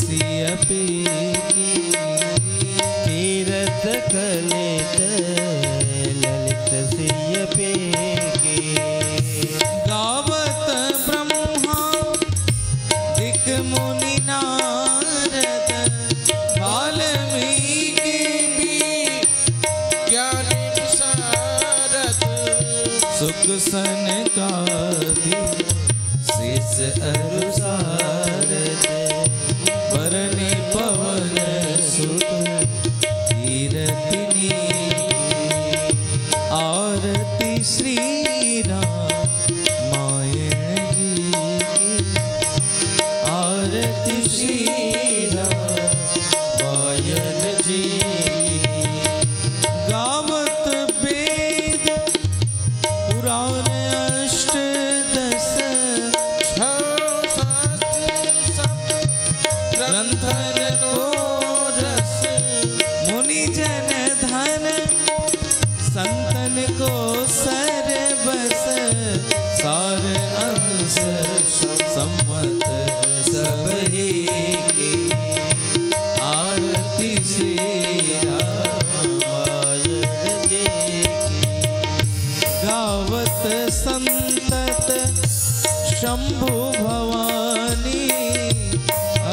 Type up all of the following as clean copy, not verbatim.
सियपी तीरथ कलित ललित सियपी गावत ब्रह्मा दिक मुनि नारद वाल्मीकि भी ज्ञान विशारद सुख सनकादि शेष अनुसारद वरने पवन सुत कीरतिनी आरती श्री रामायण जी की आरती श्री रामायण जी गावत वेद पुराण अष्टदश ग्रंथन को रस मुनि जन धन संतन को सर बस सार अंश सम्मत सब ही की आरती श्री रामायण जी की गावत संतत शंभु भवानी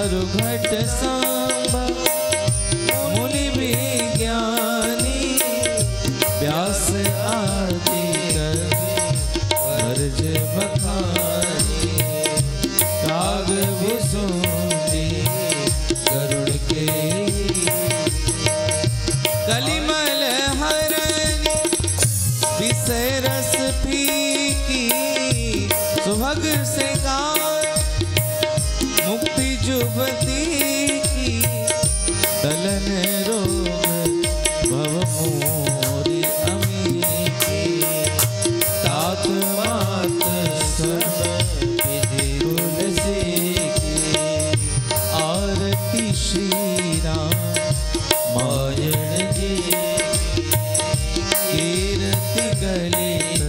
अरुघट सांबा मुनि विज्ञानी व्यास आदि कवि वर्ज बखानी काग भुसुंडी गरुड़ के कलिमल हरनी विषय रस फीकी सुभग से गाय मुक्ति जुबती की दलन रोग भव मोरी अमी की तात मात सब विधि तुलसी की आरती श्री रामायण जी कीर्ति कलित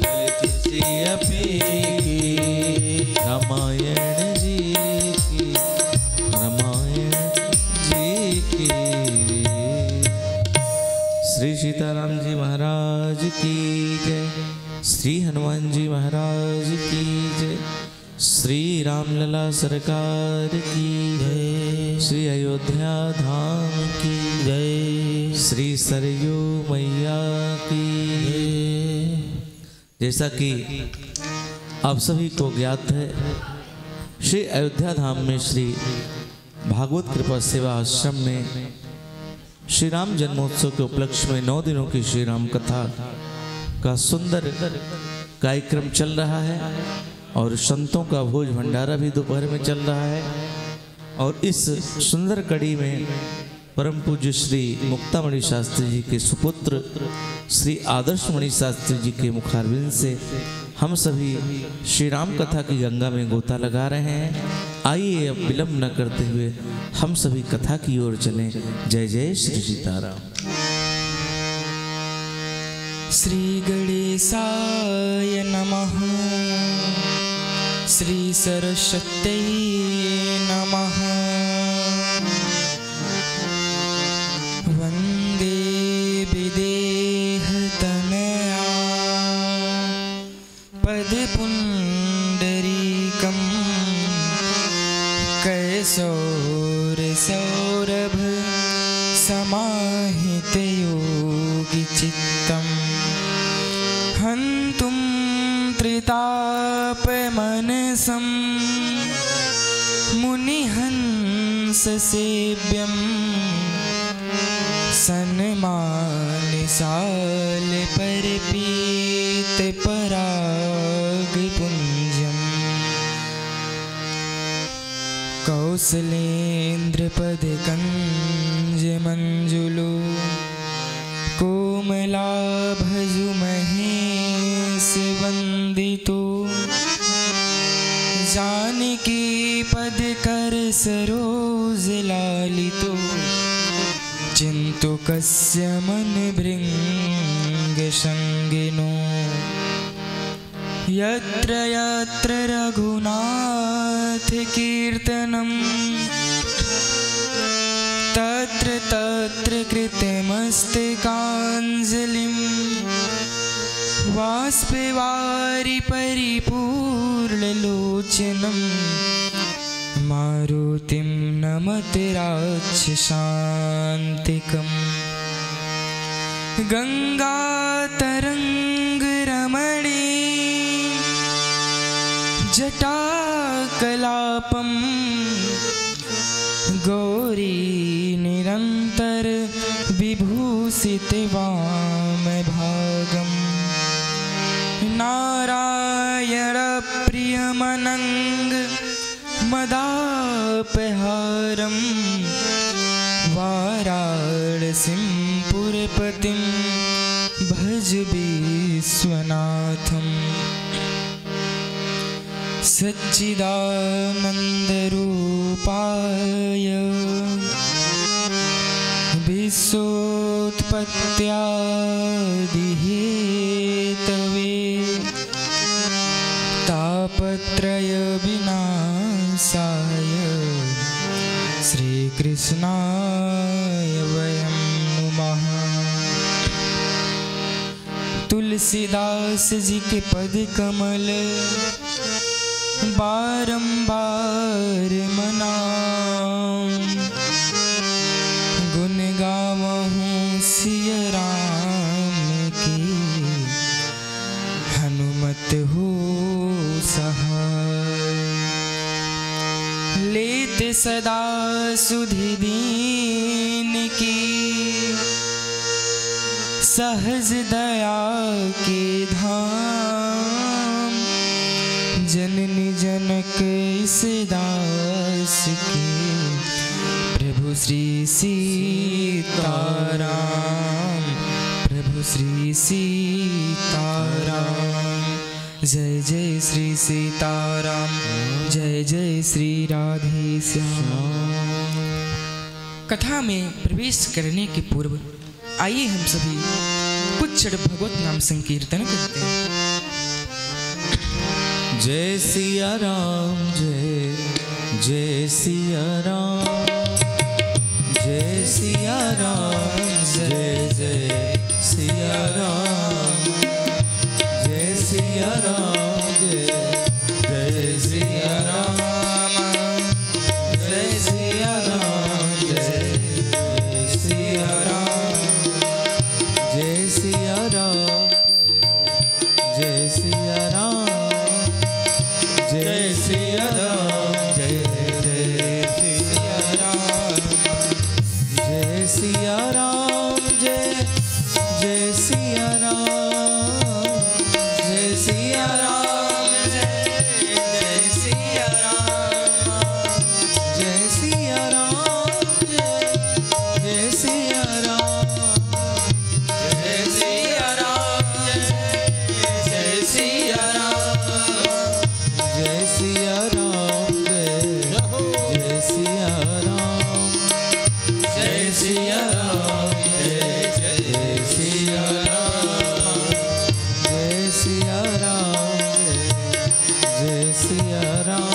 ललित सियपी रामायण जी की रामायण जी की। श्री सीताराम जी महाराज की जय। श्री हनुमान जी महाराज की जय। श्री रामलला सरकार की जय। श्री अयोध्या धाम की जय। श्री सरयू मैया की जय। जैसा कि आप सभी को ज्ञात है, श्री अयोध्या धाम में श्री भागवत कृपा सेवा आश्रम में श्री राम जन्मोत्सव के उपलक्ष्य में 9 दिनों की श्री राम कथा का सुंदर कार्यक्रम चल रहा है और संतों का भोज भंडारा भी दोपहर में चल रहा है। और इस सुंदर कड़ी में परम पूज्य श्री मुक्तामणि शास्त्री जी के सुपुत्र श्री आदर्शमणि शास्त्री जी के मुखारविंद से हम सभी श्री राम कथा की गंगा में गोता लगा रहे हैं। आइए अब विलंब न करते हुए हम सभी कथा की ओर चलें। जय जय श्री सीताराम। श्री गणेशाय नमः। श्री सरस्वत्यै नमः। वंदे विदेहतनया पदपुण्डरीकं कैशोरसौरभ समाहितयोगिचित्तम् हन्तुं त्रितापमनसं मुनिहंससेव्यं सन्मानसालपरपीतपरागपुञ्जम् कौसलेन्द्रपदकञ्जमञ्जुलो कोमलाभजुमहेशवन्दितो जानकी पदकर सरोजलालितो चिन्तुकस्य मनभृङ्गसङ्गिनो यत्र यत्र रघुनाथ कीर्तनं तत्र तत्र कृतमस्तकाञ्जलिं बाष्पवारि परिपूर्णलोचनं मारुतिं नमते राक्षसान्तिकम् गङ्गातरङ्गरमणे जटाकलापं गौरी निरन्तर विभूषितवामभागं नारायणप्रियमनङ्ग मदापहारं वाराणसीं पुरपतिं भज विश्वनाथम् सच्चिदानन्दरूपाय विश्वोत्पत्त्यादिहेतवे तापत्रयविनाशाय श्रीकृष्णाय वयं नुमः। तुलसीदास जी के पद कमल बारंबार मनाऊं, गुण गावहूँ सिया राम की, हनुमत हो सहाय। लेते सदा सुधि दीन की, सहज दया के धाम, जननी जनक इस दास के, प्रभु श्री सीताराम, प्रभु श्री सीताराम। जय जय श्री सीताराम, जय जय श्री राधे श्याम। कथा में प्रवेश करने के पूर्व आइए हम सभी कुछ क्षण भगवत नाम संकीर्तन करते हैं। जय सिया राम, जय जय सिया राम, जय सिया राम, जय जय सिया राम, जय सिया राम, जय जय सिया राम, जय सिया राम, जय सिया राम, जय सिया राम, जय सिया राम, जय सिया राम, जय जय सिया राम, जय सिया राम, जय जय सिया राम, जय सिया राम, जय जय सिया राम, जय सिया राम, जय सिया राम, जय सिया राम, जय सिया राम, जय सिया राम, जय सिया राम, जय सिया राम, जय सिया राम, जय सिया राम, जय सिया राम,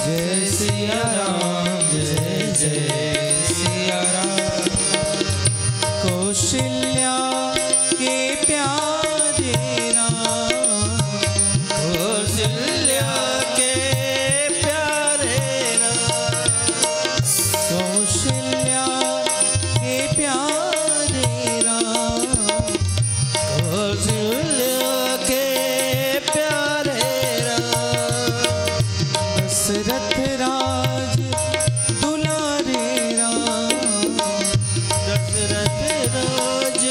जय सिया राम, जय सिया राम। कौशल्या के प्यारे राम, कौशल्या के प्यारे राम, कौशल्या के प्यारे राम, कौशल्या के प्यारे राम, दशरथ राज दुलारे राम, दशरथ राज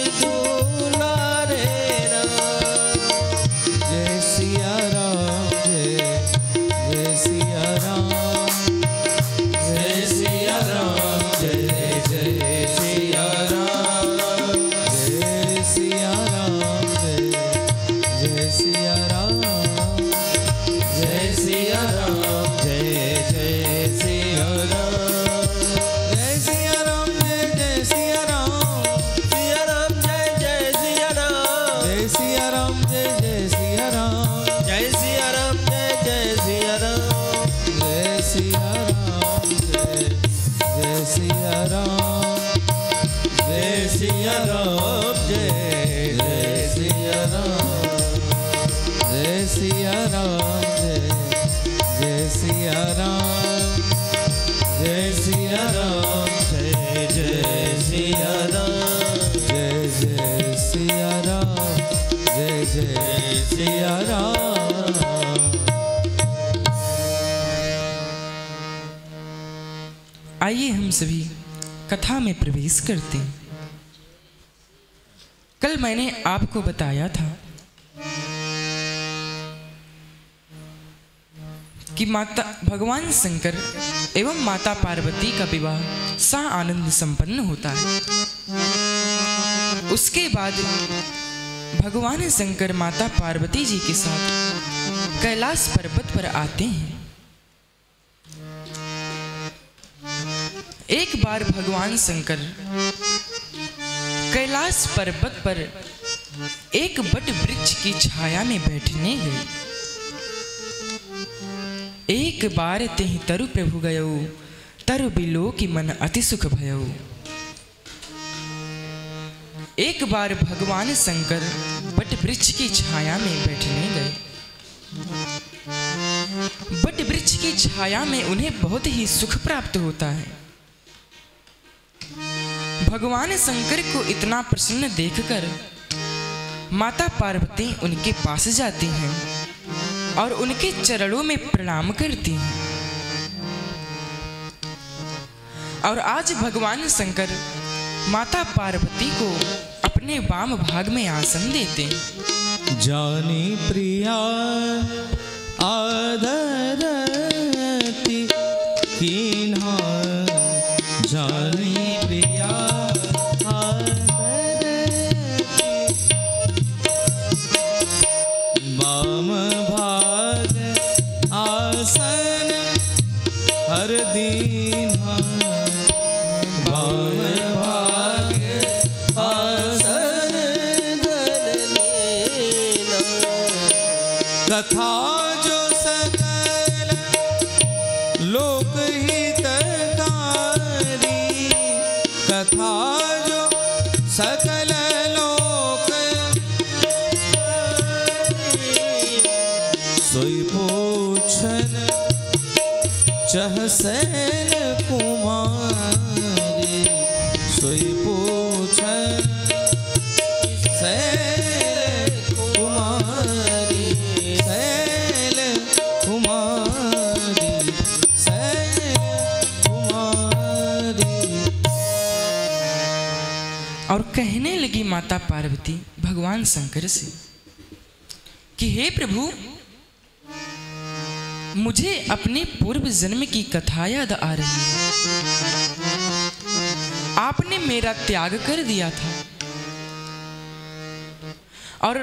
सिया राम, जय सिया राम, जय सिया राम, जय सिया राम, जय सिया राम, जय सिया राम, जय सिया राम, जय सिया राम, जय सिया राम। आइए हम सभी कथा में प्रवेश करते हैं। कल मैंने आपको बताया था कि माता भगवान शंकर एवं माता पार्वती का विवाह सा आनंद संपन्न होता है। उसके बाद भगवान शंकर माता पार्वती जी के साथ कैलाश पर्वत पर आते हैं। एक बार भगवान शंकर कैलाश पर्वत पर एक बट वृक्ष की छाया में बैठने गए। एक बार तेहि तरु प्रभु गयो, तरु बिलो की मन अति सुख भयो। एक बार भगवान शंकर बट वृक्ष की छाया में बैठने गए। बट वृक्ष की छाया में उन्हें बहुत ही सुख प्राप्त होता है। भगवान शंकर को इतना प्रसन्न देखकर माता पार्वती उनके पास जाती हैं और उनके चरणों में प्रणाम करती हैं। और आज भगवान शंकर माता पार्वती को अपने वाम भाग में आसन देते हैं। जानी प्रिया आदरती कीन्हा, जानी प्रिया वाम भाग आसन हर दीन्हा, वाम भाग आसन धर लेना। कथा जो सकल लोक हितकारी, कथा जो सकल लोक सोई पूछन चह सैन कुमारी, सोई पूछन सैल कुमारी, सैल कुमारी, सैल कुमारी। और कहने लगी माता पार्वती भगवान शंकर से कि हे प्रभु, मुझे अपने पूर्व जन्म की कथा याद आ रही है। आपने मेरा त्याग कर दिया था और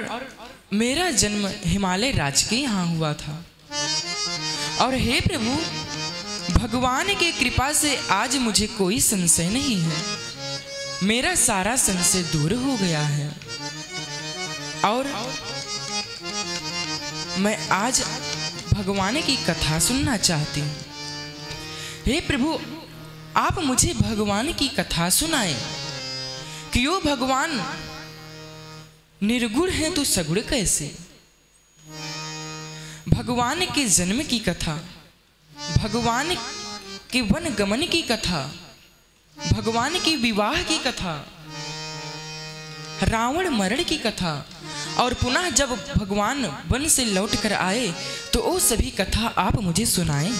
मेरा जन्म हिमालय राज के यहाँ हुआ था। और हे प्रभु, भगवान के कृपा से आज मुझे कोई संशय नहीं है। मेरा सारा संशय दूर हो गया है और मैं आज भगवान की कथा सुनना चाहती हूँ। हे प्रभु, आप मुझे भगवान की कथा सुनाएं कि यो भगवान निर्गुण है तो सगुण कैसे। भगवान के जन्म की कथा, भगवान के वन गमन की कथा, भगवान के विवाह की कथा, रावण मरण की कथा और पुनः जब भगवान वन से लौट कर आए तो वो सभी कथा आप मुझे सुनाएं।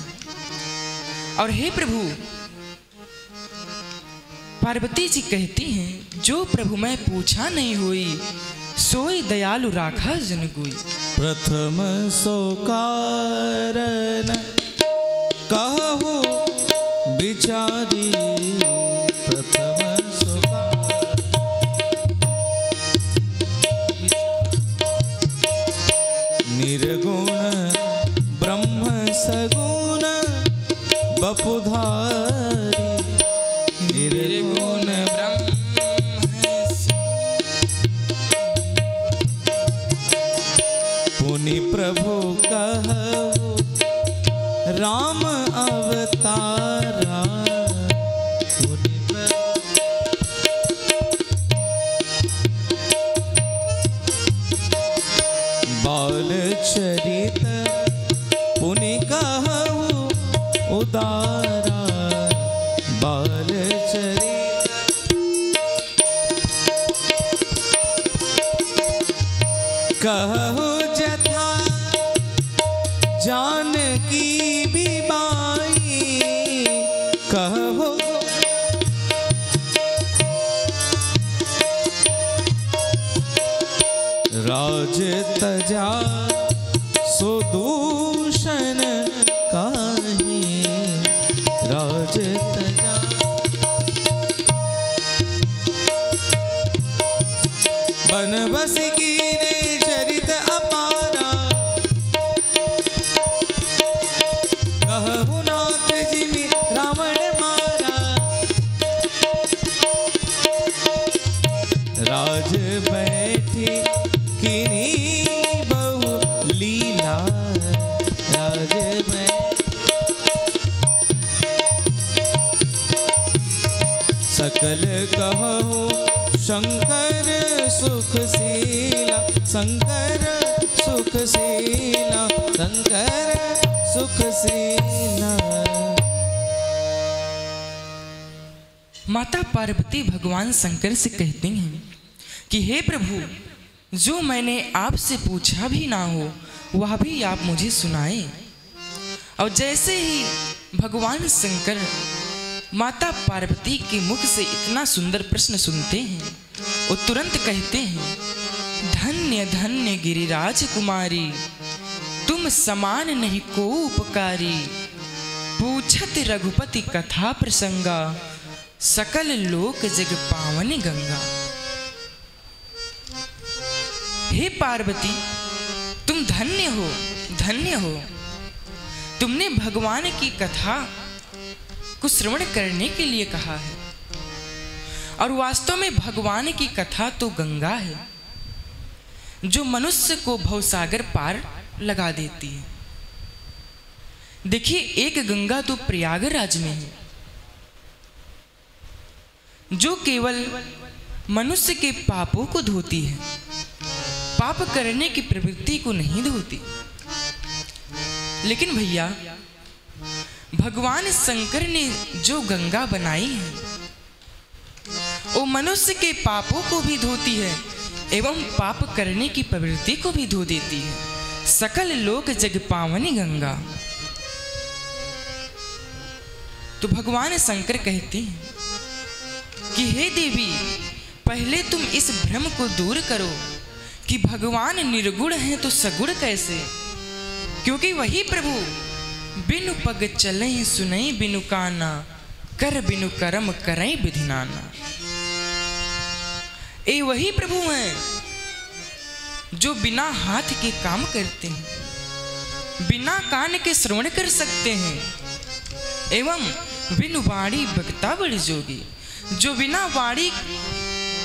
और हे प्रभु, पार्वती जी कहती हैं, जो प्रभु मैं पूछा नहीं हुई, सोई दयालु राखा जन कोई। प्रथम सो कारण कहु विचारी, प्रथम सो निर्गुण ब्रह्म सगुण बपुधारी, निर्गुण ब्रह्म पुनि प्रभु कहु राम अवतारा, बाल चरित कहु जथा जानकी बीमाई कहु राज तजा सुदूषण काहे राज तजा बनबस कीने चरित अपारा कहु नाथ जिमि रावण मारा राज बैठी किनी बहु लीला राज में सकल कहूँ शंकर सुखशीला शंकर सुखशीला शंकर सुखशीला। माता पार्वती भगवान शंकर से कहती हैं कि हे प्रभु, जो मैंने आपसे पूछा भी ना हो वह भी आप मुझे सुनाए। और जैसे ही भगवान शंकर माता पार्वती के मुख से इतना सुंदर प्रश्न सुनते हैं, वो तुरंत कहते हैं, धन्य धन्य गिरिराज कुमारी, तुम समान नहीं को उपकारी। पूछत रघुपति कथा प्रसंगा, सकल लोक जग पावनी गंगा। हे पार्वती, तुम धन्य हो, धन्य हो। तुमने भगवान की कथा को श्रवण करने के लिए कहा है, और वास्तव में भगवान की कथा तो गंगा है, जो मनुष्य को भवसागर पार लगा देती है। देखिए, एक गंगा तो प्रयागराज में है, जो केवल मनुष्य के पापों को धोती है, पाप करने की प्रवृत्ति को नहीं धोती। लेकिन भैया, भगवान शंकर ने जो गंगा बनाई है, वो मनुष्य के पापों को भी धोती है एवं पाप करने की प्रवृत्ति को भी धो देती है। सकल लोक जग पावनी गंगा। तो भगवान शंकर कहते हैं कि हे देवी, पहले तुम इस भ्रम को दूर करो कि भगवान निर्गुण है तो सगुण कैसे। क्योंकि वही प्रभु बिनु पग चले सुनई बिनु काना, कर बिनु कर्म करई विधि नाना। ये वही प्रभु हैं जो बिना हाथ के काम करते हैं, बिना कान के श्रवण कर सकते हैं, एवं बिनु वाणी बक्ता बड़ जोगी, जो बिना वाणी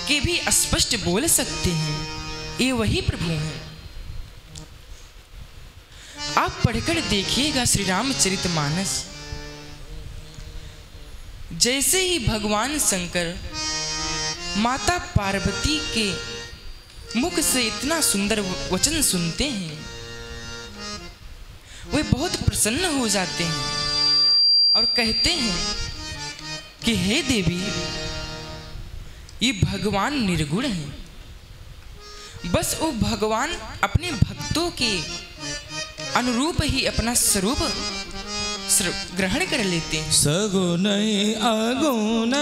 के भी स्पष्ट बोल सकते हैं। ये वही प्रभु हैं। आप पढ़कर देखिएगा श्री रामचरितमानस। जैसे ही भगवान शंकर माता पार्वती के मुख से इतना सुंदर वचन सुनते हैं, वे बहुत प्रसन्न हो जाते हैं और कहते हैं कि हे देवी, ये भगवान निर्गुण है। बस वो भगवान अपने भक्तों के अनुरूप ही अपना स्वरूप ग्रहण कर लेते हैं। सगुण अगुण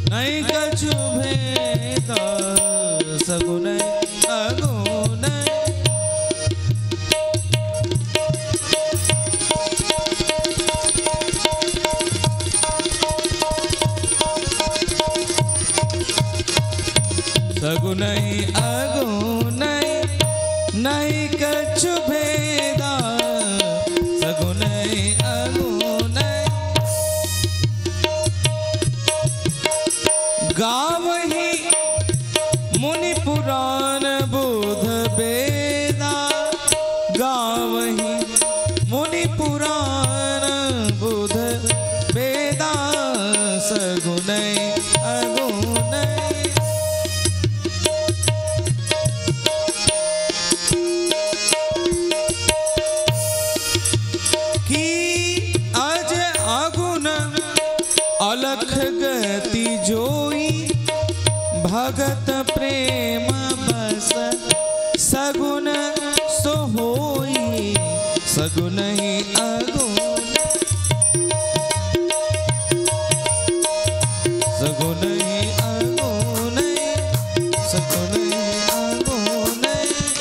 नहीं कछु भेद, सगुण अगुण सगुण अगुण नहीं कछु भेदा, सगुण अगुण गावहि मुनि पुराण बुध वेदा, गावहि मुनि पुराण बुध वेदा, सगुण अगुण अलख गति जोई भगत प्रेम बस सगुन सो होई सगुन ही अगुण सगुन ही अगुण सगुन ही अगुण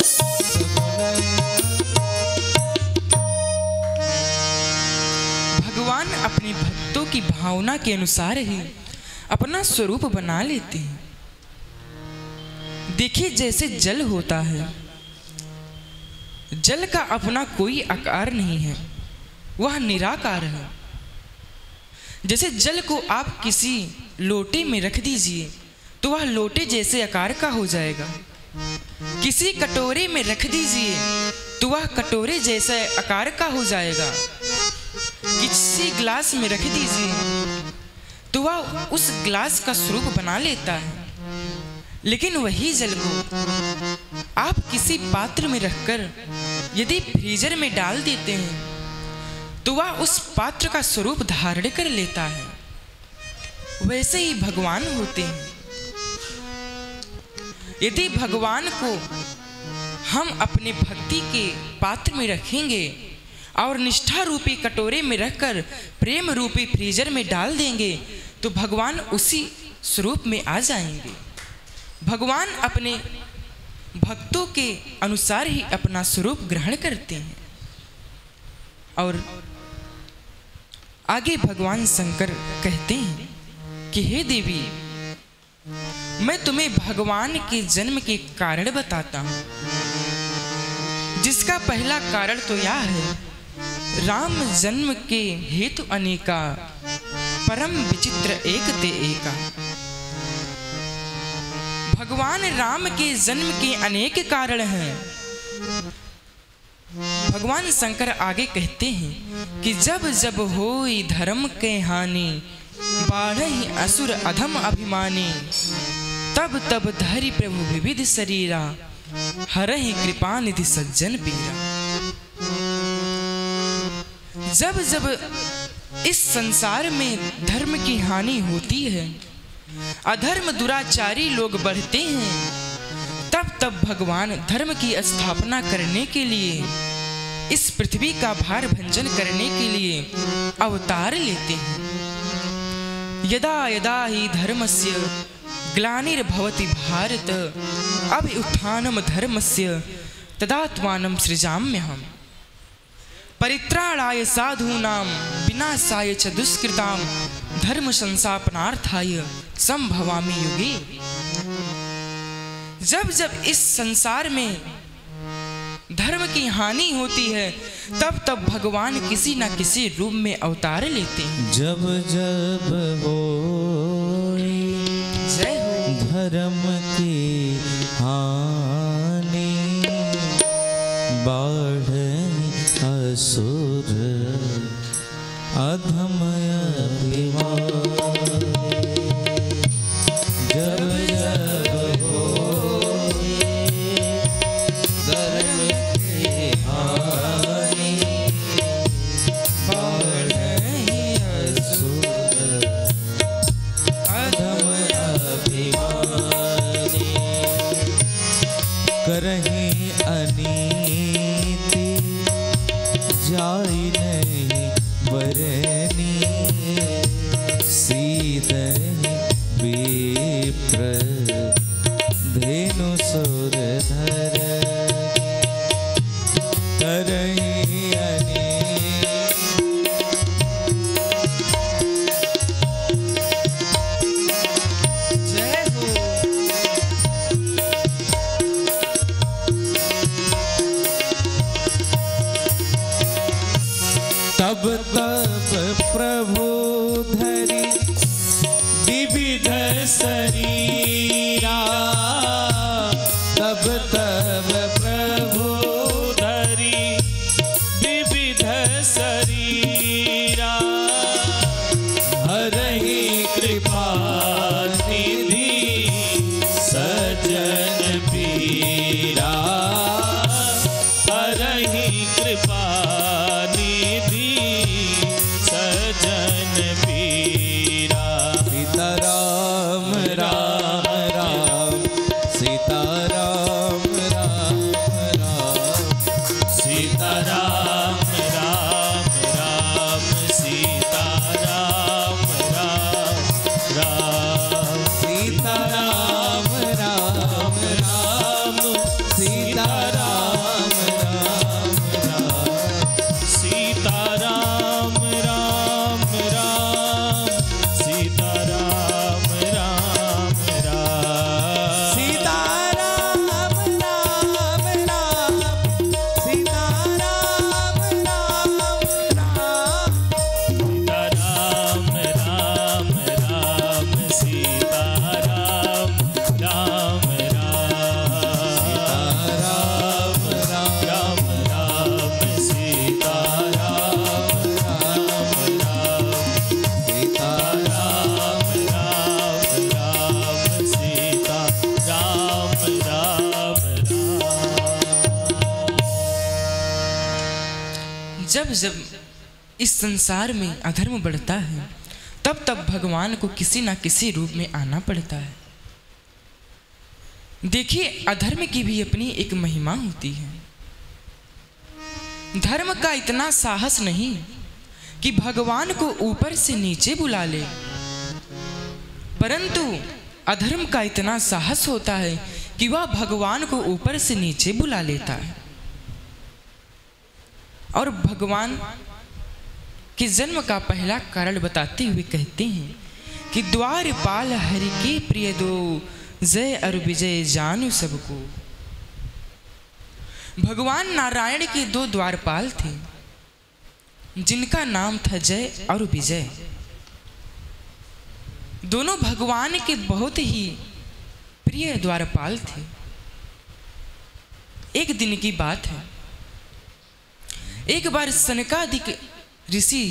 सगुन ही। भगवान अपने भक्तों की भावना के अनुसार ही अपना स्वरूप बना लेते हैं। देखिए जैसे जल होता है, जल का अपना कोई आकार नहीं है, वह निराकार है। जैसे जल को आप किसी लोटे में रख दीजिए तो वह लोटे जैसे आकार का हो जाएगा। किसी कटोरे में रख दीजिए तो वह कटोरे जैसे आकार का हो जाएगा। किसी ग्लास में रख दीजिए तो वह उस ग्लास का स्वरूप बना लेता है। लेकिन वही जल को आप किसी पात्र में रखकर यदि फ्रीजर में डाल देते हैं तो वह उस पात्र का स्वरूप धारण कर लेता है। वैसे ही भगवान होते हैं। यदि भगवान को हम अपने भक्ति के पात्र में रखेंगे और निष्ठा रूपी कटोरे में रखकर प्रेम रूपी फ्रीजर में डाल देंगे तो भगवान उसी स्वरूप में आ जाएंगे। भगवान अपने भक्तों के अनुसार ही अपना स्वरूप ग्रहण करते हैं। और आगे भगवान शंकर कहते हैं कि हे देवी, मैं तुम्हें भगवान के जन्म के कारण बताता हूं, जिसका पहला कारण तो यह है, राम जन्म के हेतु अनेका, परम विचित्र एक ते एका। भगवान राम के जन्म के अनेक कारण हैं। भगवान शंकर आगे कहते हैं कि जब जब होई धर्म के हानि, बाढ़हि असुर अधम अभिमानी, तब तब धरि प्रभु विविध शरीरा, हरहि कृपा निधि सज्जन पीरा। जब जब इस संसार में धर्म की हानि होती है, अधर्म दुराचारी लोग बढ़ते हैं, तब तब भगवान धर्म की स्थापना करने के लिए, इस पृथ्वी का भार भंजन करने के लिए अवतार लेते हैं। यदा यदा ही धर्मस्य ग्लानिर्भवति भारत, अभ्युत्थानं धर्मस्य तदात्मानं सृजाम्यहम्। परित्राणाय साधूनां विनाशाय च दुष्कृतां, धर्म संस्थापनार्थाय संभवामि युगे। जब जब इस संसार में धर्म की हानि होती है, तब तब भगवान किसी न किसी रूप में अवतार लेते हैं। जब जब होई जय हो धर्म की हानि, बाढ़ असुर अधम अभिमानी, जब जब होई धर्म की हानि, बाढ़ असुर अधम अभिमानी, करहि अनीति जाई नहीं बरनी, सीधहि विप्र धेनु सुर धर, करहि अनीति जय हो। तब तब प्रभु धरि विविध शरीरा, तब तब प्रभु धरि विविध शरीरा, हरहि कृपा निधि सज्जन पीरा, हरहि कृपा निधि सज्जन पीरा। जब जब इस संसार में अधर्म बढ़ता है तब तब भगवान को किसी ना किसी रूप में आना पड़ता है। देखिए, अधर्म की भी अपनी एक महिमा होती है। धर्म का इतना साहस नहीं कि भगवान को ऊपर से नीचे बुला ले, परंतु अधर्म का इतना साहस होता है कि वह भगवान को ऊपर से नीचे बुला लेता है। और भगवान के जन्म का पहला कारण बताते हुए कहते हैं कि द्वारपाल हरि के प्रिय दो, जय और विजय जानू सबको। भगवान नारायण के 2 द्वारपाल थे जिनका नाम था जय और विजय। दोनों भगवान के बहुत ही प्रिय द्वारपाल थे। एक दिन की बात है, एक बार सनकादिक ऋषि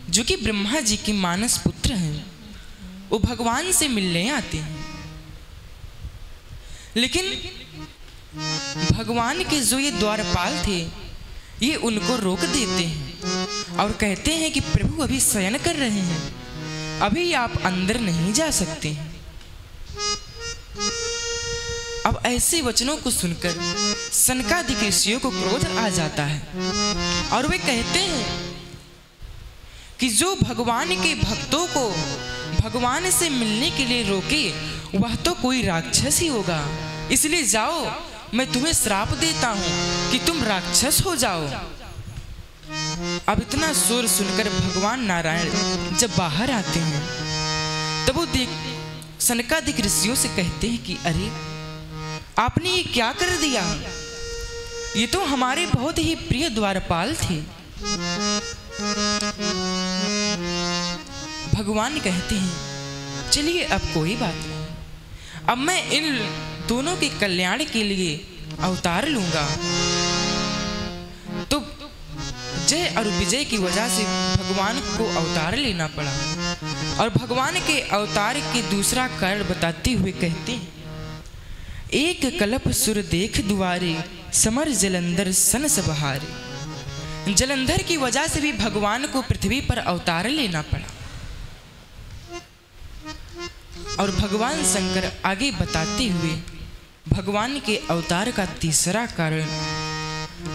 जो कि ब्रह्मा जी के मानस पुत्र हैं, वो भगवान से मिलने आते हैं। लेकिन भगवान के जो ये द्वारपाल थे ये उनको रोक देते हैं और कहते हैं कि प्रभु अभी शयन कर रहे हैं, अभी आप अंदर नहीं जा सकते हैं। अब ऐसे वचनों को सुनकर सनकादिक ऋषियों को क्रोध आ जाता है और वे कहते हैं कि जो भगवान के भक्तों को भगवान से मिलने के लिए रोके वह तो कोई राक्षस ही होगा, इसलिए जाओ, मैं तुम्हें श्राप देता हूं कि तुम राक्षस हो जाओ। अब इतना शोर सुनकर भगवान नारायण जब बाहर आते हैं तब वो सनकादिक ऋषियों से कहते हैं कि अरे आपने ये क्या कर दिया, ये तो हमारे बहुत ही प्रिय द्वारपाल थे। भगवान कहते हैं चलिए अब कोई बात नहीं, अब मैं इन दोनों के कल्याण के लिए अवतार लूंगा। तो जय और विजय की वजह से भगवान को अवतार लेना पड़ा और भगवान के अवतार के दूसरा कारण बताते हुए कहते हैं एक कल्प सुर देख दुआरे, समर जलंधर सन सबहारे। जलंधर की वजह से भी भगवान को पृथ्वी पर अवतार लेना पड़ा। और भगवान शंकर आगे बताते हुए भगवान के अवतार का तीसरा कारण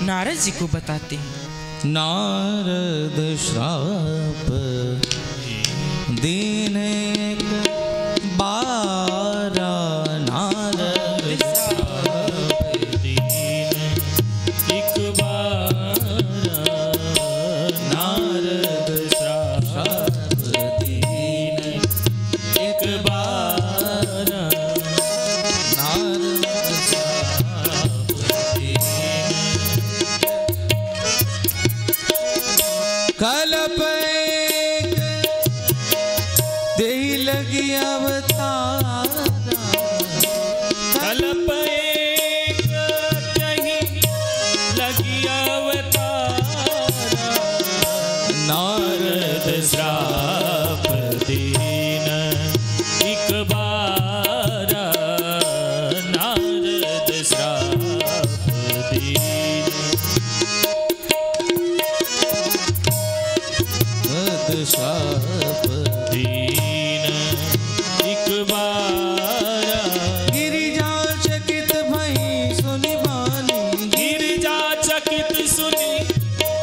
नारद जी को बताते हैं। नारद श्राप दीन एक बारा, नारद श्राप दीन एक बारा, नारद श्राप दीन एक बारा, नारद श्राप दीन कल्प एक देहि लगी अवतारा, कल्प एक देहि लगी अवतारा, नारद श्राप दीन एक बारा, नारद श्राप दीन श्राप दीन एक बारा। गिरिजा चकित भई सुनि बानी, गिरिजा चकित सुनी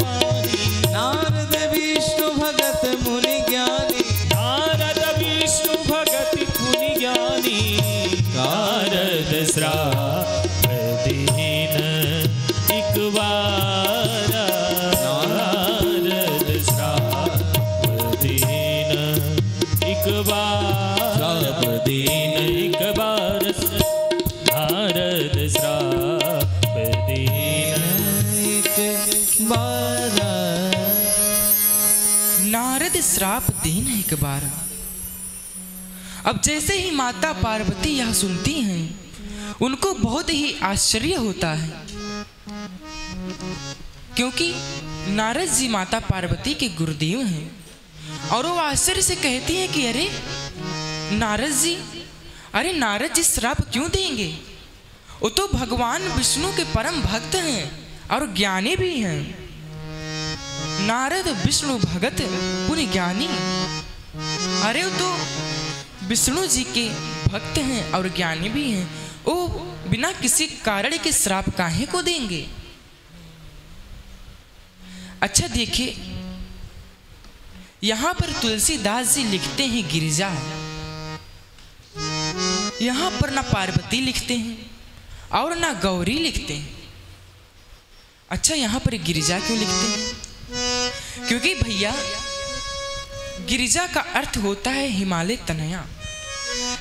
पानी, नारद विष्णु भगत मुनि ज्ञानी, नारद विष्णु भगत मुनि ज्ञानी, नारद श्राप दीन एक बारा, नारद श्राप दीन एक बार, श्राप दीन एक बार, नारद श्राप दीन एक बारा। नारद श्राप दीन एक बार। अब जैसे ही माता पार्वती यह सुनती हैं उनको बहुत ही आश्चर्य होता है, क्योंकि नारद जी माता पार्वती के गुरुदेव हैं। और वो आश्चर्य से कहती हैं कि अरे नारद जी, अरे नारद जी श्राप क्यों देंगे, वो तो भगवान विष्णु के परम भक्त हैं और ज्ञानी भी हैं। नारद विष्णु भगत पुण्य ज्ञानी। अरे वो तो विष्णु जी के भक्त हैं और ज्ञानी भी हैं, वो बिना किसी कारण के श्राप काहे को देंगे। अच्छा देखिए, यहाँ पर तुलसीदास जी लिखते हैं गिरिजा, यहाँ पर ना पार्वती लिखते हैं और ना गौरी लिखते हैं। अच्छा, यहाँ पर गिरिजा क्यों लिखते हैं? क्योंकि भैया गिरिजा का अर्थ होता है हिमालय तनया।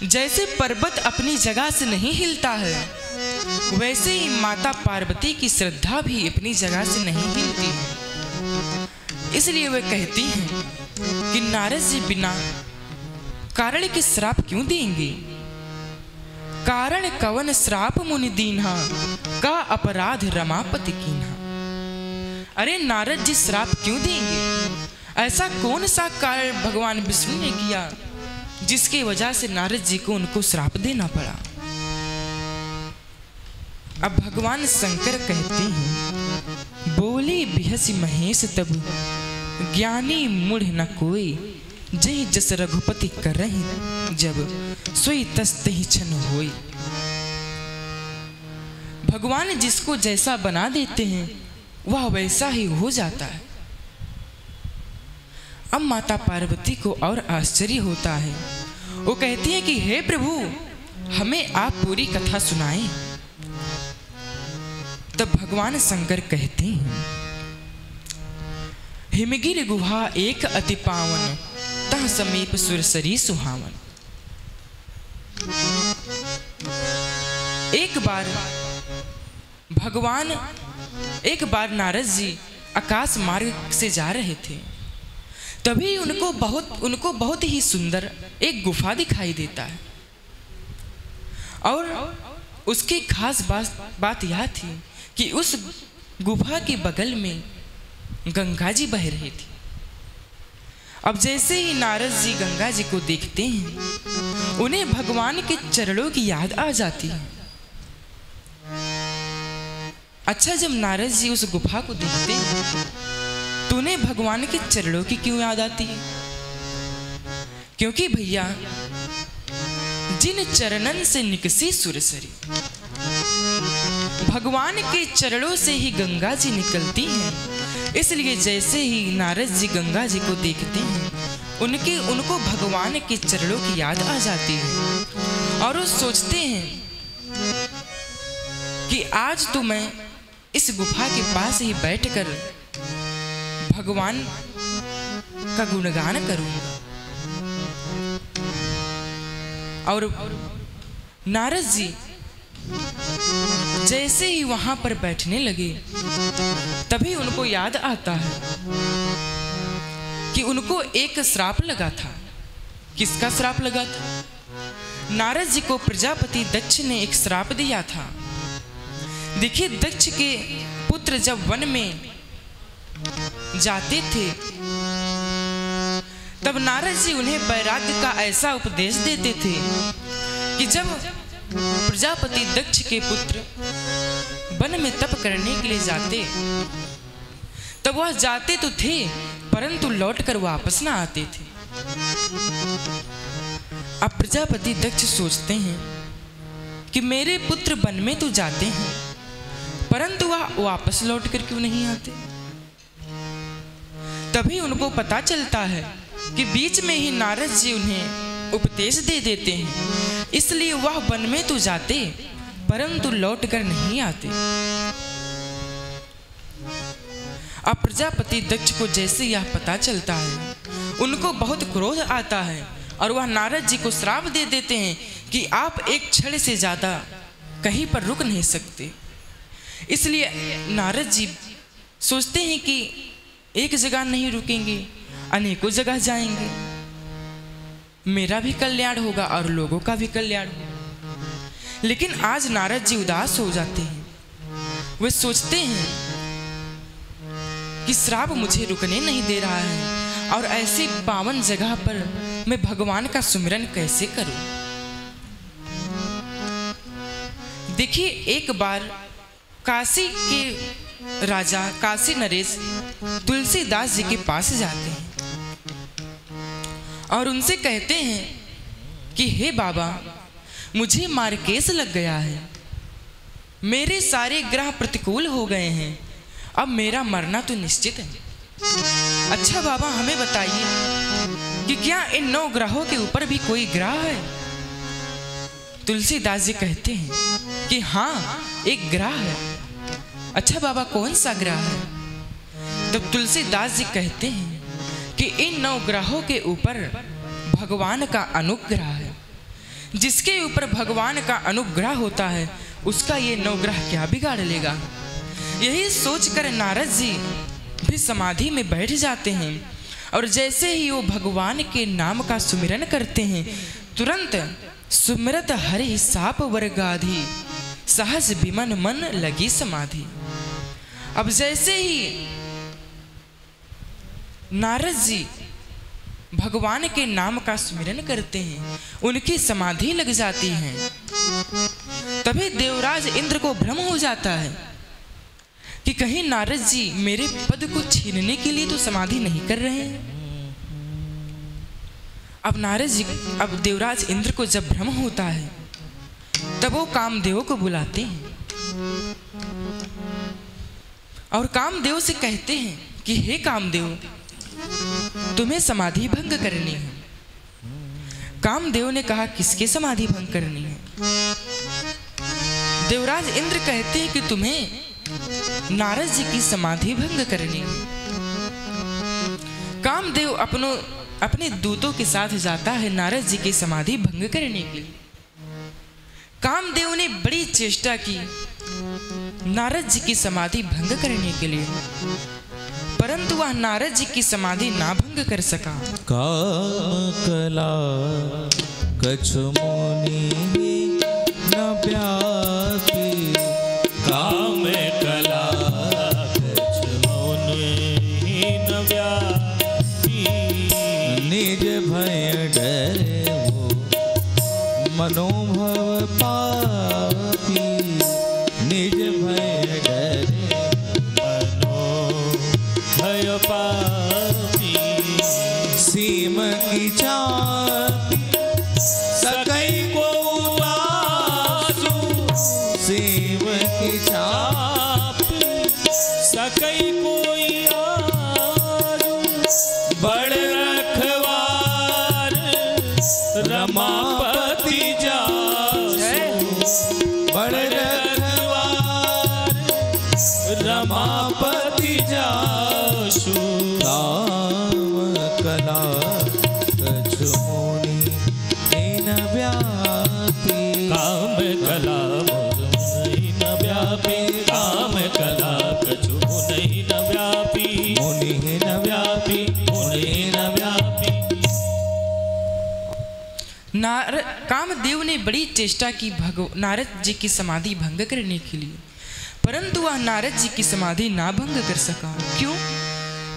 जैसे पर्वत अपनी जगह से नहीं हिलता है, वैसे ही माता पार्वती की श्रद्धा भी अपनी जगह से नहीं हिलती है। इसलिए वे कहती हैं कि नारद जी बिना कारण के श्राप क्यों देंगे। कारण कवन श्राप मुनि दीन्हा, का अपराध रमापति कीन्हा। अरे नारद जी श्राप क्यों देंगे? ऐसा कौन सा कारण भगवान विष्णु ने किया जिसकी वजह से नारद जी को उनको श्राप देना पड़ा। अब भगवान शंकर कहते हैं, बोले बिहसी महेश तब, ज्ञानी मूढ़ न कोई, जय जस रघुपति करहि जब, सोई तस तहि छन होई। भगवान जिसको जैसा बना देते हैं वह वैसा ही हो जाता है। अब माता पार्वती को और आश्चर्य होता है। वो कहती है कि हे प्रभु, हमें आप पूरी कथा सुनाएं। तब भगवान शंकर कहते हैं, हिमगिर गुहा एक अति पावन, तह समीप सुरसरी सुहावन। एक बार नारद जी आकाश मार्ग से जा रहे थे, तभी उनको बहुत ही सुंदर एक गुफा दिखाई देता है। और उसकी खास बात यह थी कि उस गुफा के बगल में गंगा जी बह रही थी। अब जैसे ही नारद जी गंगा जी को देखते हैं, उन्हें भगवान के चरणों की याद आ जाती है। अच्छा, जब नारद जी उस गुफा को देखते हैं तो उन्हें भगवान के चरणों की क्यों याद आती है? क्योंकि भैया जिन चरणन से निकसी सुरसरी, भगवान के चरणों से ही गंगा जी निकलती हैं। इसलिए जैसे ही नारद जी गंगा जी को देखते हैं, उनको भगवान के चरणों की याद आ जाती है और वो सोचते हैं कि आज तो मैं इस गुफा के पास ही बैठकर भगवान का गुणगान करूंगा। और नारद जी जैसे ही वहां पर बैठने लगे, तभी उनको याद आता है कि उनको एक श्राप लगा था। किसका श्राप लगा था? नारद जी को प्रजापति दक्ष ने एक श्राप दिया था। देखिए, दक्ष के पुत्र जब वन में जाते थे, तब नारद जी उन्हें वैराग्य का ऐसा उपदेश देते थे कि जब प्रजापति दक्ष के पुत्र वन में तप करने के लिए जाते, तब वह जाते तो थे परंतु लौटकर वापस ना आते थे। अब प्रजापति दक्ष सोचते हैं कि मेरे पुत्र वन में तो जाते हैं, परंतु वह वापस लौटकर क्यों नहीं आते। तभी उनको पता चलता है कि बीच में ही नारद जी उन्हें उपदेश दे देते हैं, इसलिए वह वन में तो जाते परंतु लौटकर नहीं आते। अब प्रजापति दक्ष को जैसे यह पता चलता है, उनको बहुत क्रोध आता है और वह नारद जी को श्राप दे देते हैं कि आप एक क्षण से ज्यादा कहीं पर रुक नहीं सकते। इसलिए नारद जी सोचते हैं कि एक जगह नहीं रुकेंगे, अनेकों जगह जाएंगे, मेरा भी कल्याण होगा और लोगों का भी कल्याण होगा। लेकिन आज नारद जी उदास हो जाते हैं। वे सोचते हैं कि श्राप मुझे रुकने नहीं दे रहा है और ऐसी पावन जगह पर मैं भगवान का सुमिरन कैसे करूं। देखिए, एक बार काशी के राजा काशी नरेश तुलसीदास जी के पास जाते हैं और उनसे कहते हैं कि हे बाबा, मुझे मारकेस लग गया है, मेरे सारे ग्रह प्रतिकूल हो गए हैं, अब मेरा मरना तो निश्चित है। अच्छा बाबा, हमें बताइए कि क्या इन 9 ग्रहों के ऊपर भी कोई ग्रह है? तुलसीदास जी कहते हैं कि हाँ, एक ग्रह है। अच्छा बाबा, कौन सा ग्रह है? तब तुलसीदास जी कहते हैं कि इन 9 ग्रहों के ऊपर भगवान का अनुग्रह है। जिसके ऊपर भगवान का अनुग्रह होता है उसका ये 9 ग्रह क्या बिगाड़ लेगा। यही सोचकर नारद जी भी समाधि में बैठ जाते हैं और जैसे ही वो भगवान के नाम का सुमिरन करते हैं, तुरंत सुमिरत हरि साप वर्गाधि, सहज विमन मन लगी समाधि। अब जैसे ही नारद जी भगवान के नाम का स्मरण करते हैं, उनकी समाधि लग जाती है। तभी देवराज इंद्र को भ्रम हो जाता है कि कहीं नारद जी मेरे पद को छीनने के लिए तो समाधि नहीं कर रहे हैं। अब देवराज इंद्र को जब भ्रम होता है, तब वो कामदेव को बुलाते हैं और कामदेव से कहते हैं कि हे कामदेव, तुम्हें समाधि भंग करनी है। कामदेव ने कहा, किसके समाधि भंग करनी है? देवराज इंद्र कहते हैं कि तुम्हें नारद जी की समाधि भंग करनी है। कामदेव अपने दूतों के साथ जाता है नारद जी की समाधि भंग करने के लिए। कामदेव ने बड़ी चेष्टा की नारद जी की समाधि भंग करने के लिए, परंतु वह नारद जी की समाधि ना भंग कर सका। काम कला कछु मुनि न व्यापी, काम कला कछु मुनि न व्यापी, निज भय डरे हो मनोभव पापी, निज भय डरे भय पापी, सीम की चापी सकई को उतारू, सीम की चापी सकई कोई आरू, बड़ रखवार रमापति जासु, बड़ रखवार रमापति जासु, काम कला कछु मुनि न व्यापी, काम कला मुनि न व्यापी, काम कला कछु मुनि न व्यापी, मुनि न व्यापी मुनि न व्यापी। कामदेव ने बड़ी चेष्टा की नारद जी की समाधि भंग करने के लिए, परंतु वह नारद जी की समाधि ना भंग कर सका। क्यों?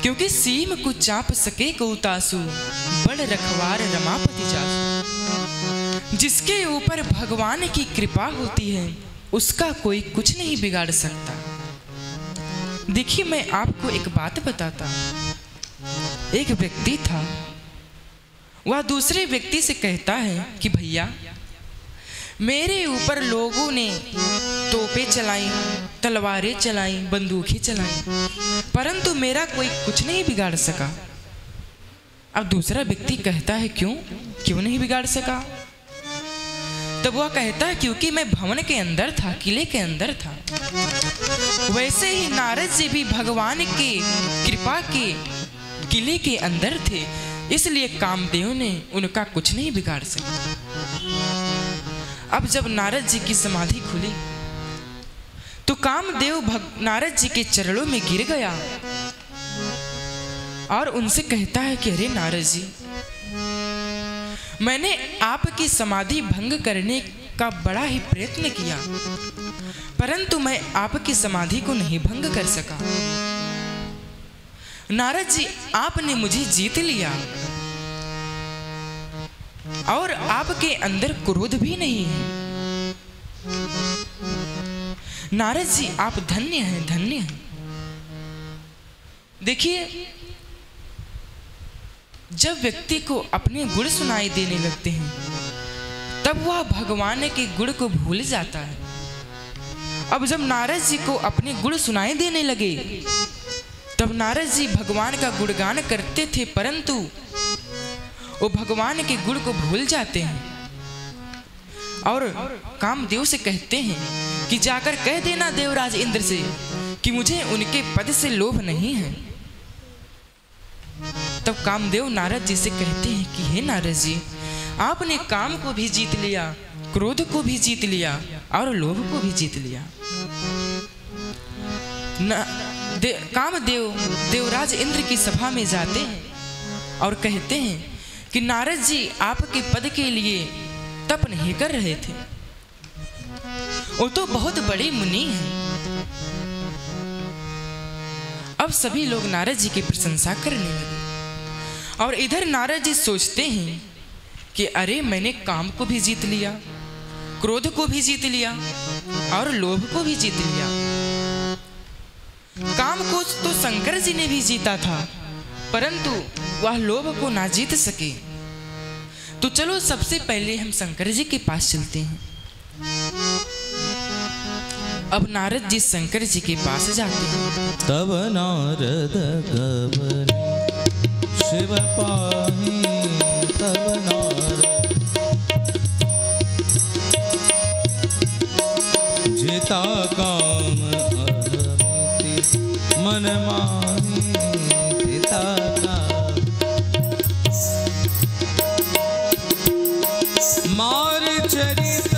क्योंकि सीम को चाप सके को तासु, बड़ रखवार रमापति जासु। जिसके ऊपर भगवान की कृपा होती है उसका कोई कुछ नहीं बिगाड़ सकता। देखिए, मैं आपको एक बात बताता हूं। एक व्यक्ति था, वह दूसरे व्यक्ति से कहता है कि भैया, मेरे ऊपर लोगों ने तोपें चलाई, तलवारें चलाई, बंदूकें चलाई, परंतु मेरा कोई कुछ नहीं बिगाड़ सका। अब दूसरा व्यक्ति कहता है, क्यों नहीं बिगाड़ सका? तब वह कहता है, क्योंकि मैं भवन के अंदर था, किले के अंदर था। वैसे ही नारद जी भी भगवान के कृपा के किले के अंदर थे, इसलिए कामदेव ने उनका कुछ नहीं बिगाड़ सका। अब जब नारद जी की समाधि खुली तो कामदेव नारद जी के चरणों में गिर गया और उनसे कहता है कि अरे नारद जी, मैंने आपकी समाधि भंग करने का बड़ा ही प्रयत्न किया, परंतु मैं आपकी समाधि को नहीं भंग कर सका। नारद जी, आपने मुझे जीत लिया और आपके अंदर क्रोध भी नहीं है। नारद जी, आप धन्य हैं, धन्य हैं। देखिए, जब व्यक्ति को अपने गुण सुनाई देने लगते हैं तब वह भगवान के गुण को भूल जाता है। अब जब नारद जी को अपने गुण सुनाई देने लगे तब नारद जी भगवान का गुणगान करते थे, परंतु वो भगवान के गुण को भूल जाते हैं और कामदेव से कहते हैं कि जाकर कह देना देवराज इंद्र से कि मुझे उनके पद से लोभ नहीं है। तब कामदेव नारद जी से कहते हैं कि हे नारद जी, आपने काम को भी जीत लिया, क्रोध को भी जीत लिया और लोभ को भी जीत लिया। कामदेव देवराज इंद्र की सभा में जाते हैं और कहते हैं कि नारद जी आपके पद के लिए तप नहीं कर रहे थे, वो तो बहुत बड़े मुनि हैं। अब सभी लोग नारद जी की प्रशंसा करने लगे और इधर नारद जी सोचते हैं कि अरे, मैंने काम को भी जीत लिया, क्रोध को भी जीत लिया और लोभ को भी जीत लिया। काम को तो शंकर जी ने भी जीता था, परंतु वह लोभ को ना जीत सके। तो चलो सबसे पहले हम शंकर जी के पास चलते हैं। अब नारद जी शंकर जी के पास जाते हैं। तब नारद गबने शिव पाहि, तब नारद जिता काम अहमिति मन माहि, पिता का मार चरित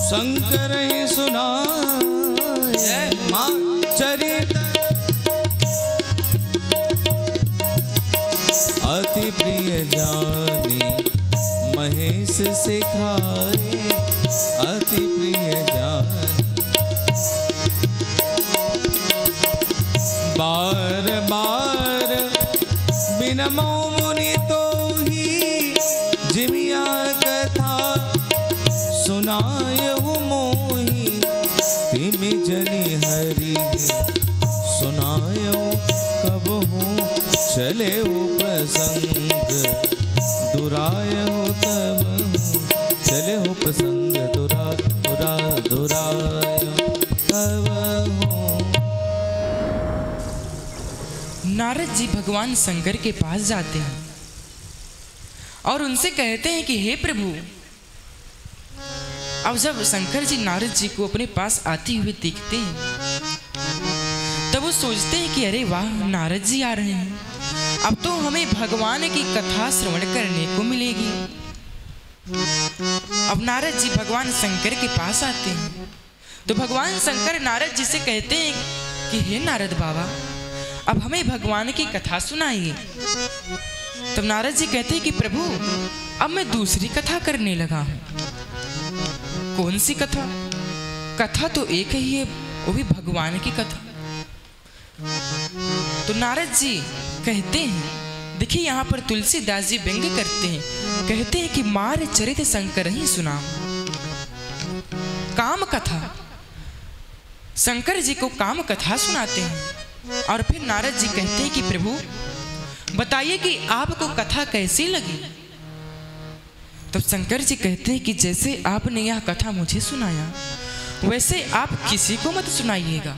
शंकर ही सुनाए, मार चरित अति प्रिय जानी महेश सिखाए, अति प्रिय जानी बार बार बिनमो मुनि तो ही जिमिया कथा सुनाय मोही, तिमि जनि हरि सुनाय कब हूँ चले प्रसंग दुराय तब चले हो प्रसंग दुराय तब हो। नारद जी भगवान शंकर के पास जाते हैं और उनसे कहते हैं कि हे प्रभु। अब जब शंकर जी नारद जी को अपने पास आते हुए देखते हैं तब वो सोचते हैं कि अरे वाह, नारद जी आ रहे हैं, अब तो हमें भगवान की कथा श्रवण करने को मिलेगी। अब नारद जी भगवान शंकर के पास आते हैं तो भगवान शंकर नारद जी से कहते हैं कि हे नारद बाबा, अब हमें भगवान की कथा सुनाइए। तब नारद जी कहते हैं कि प्रभु, अब मैं दूसरी कथा करने लगा हूं। कौन सी कथा? कथा तो एक ही है, वो भी भगवान की कथा। तो नारद जी कहते हैं, देखिए यहाँ पर तुलसीदास जी व्यंग करते हैं, कहते हैं कि मार चरित शंकर ही सुना। काम कथा, शंकर जी को काम कथा सुनाते हैं और फिर नारद जी कहते हैं कि प्रभु बताइए कि आपको कथा कैसी लगी। तब शंकर जी कहते हैं कि जैसे आपने यह कथा मुझे सुनाया वैसे आप किसी को मत सुनाइएगा।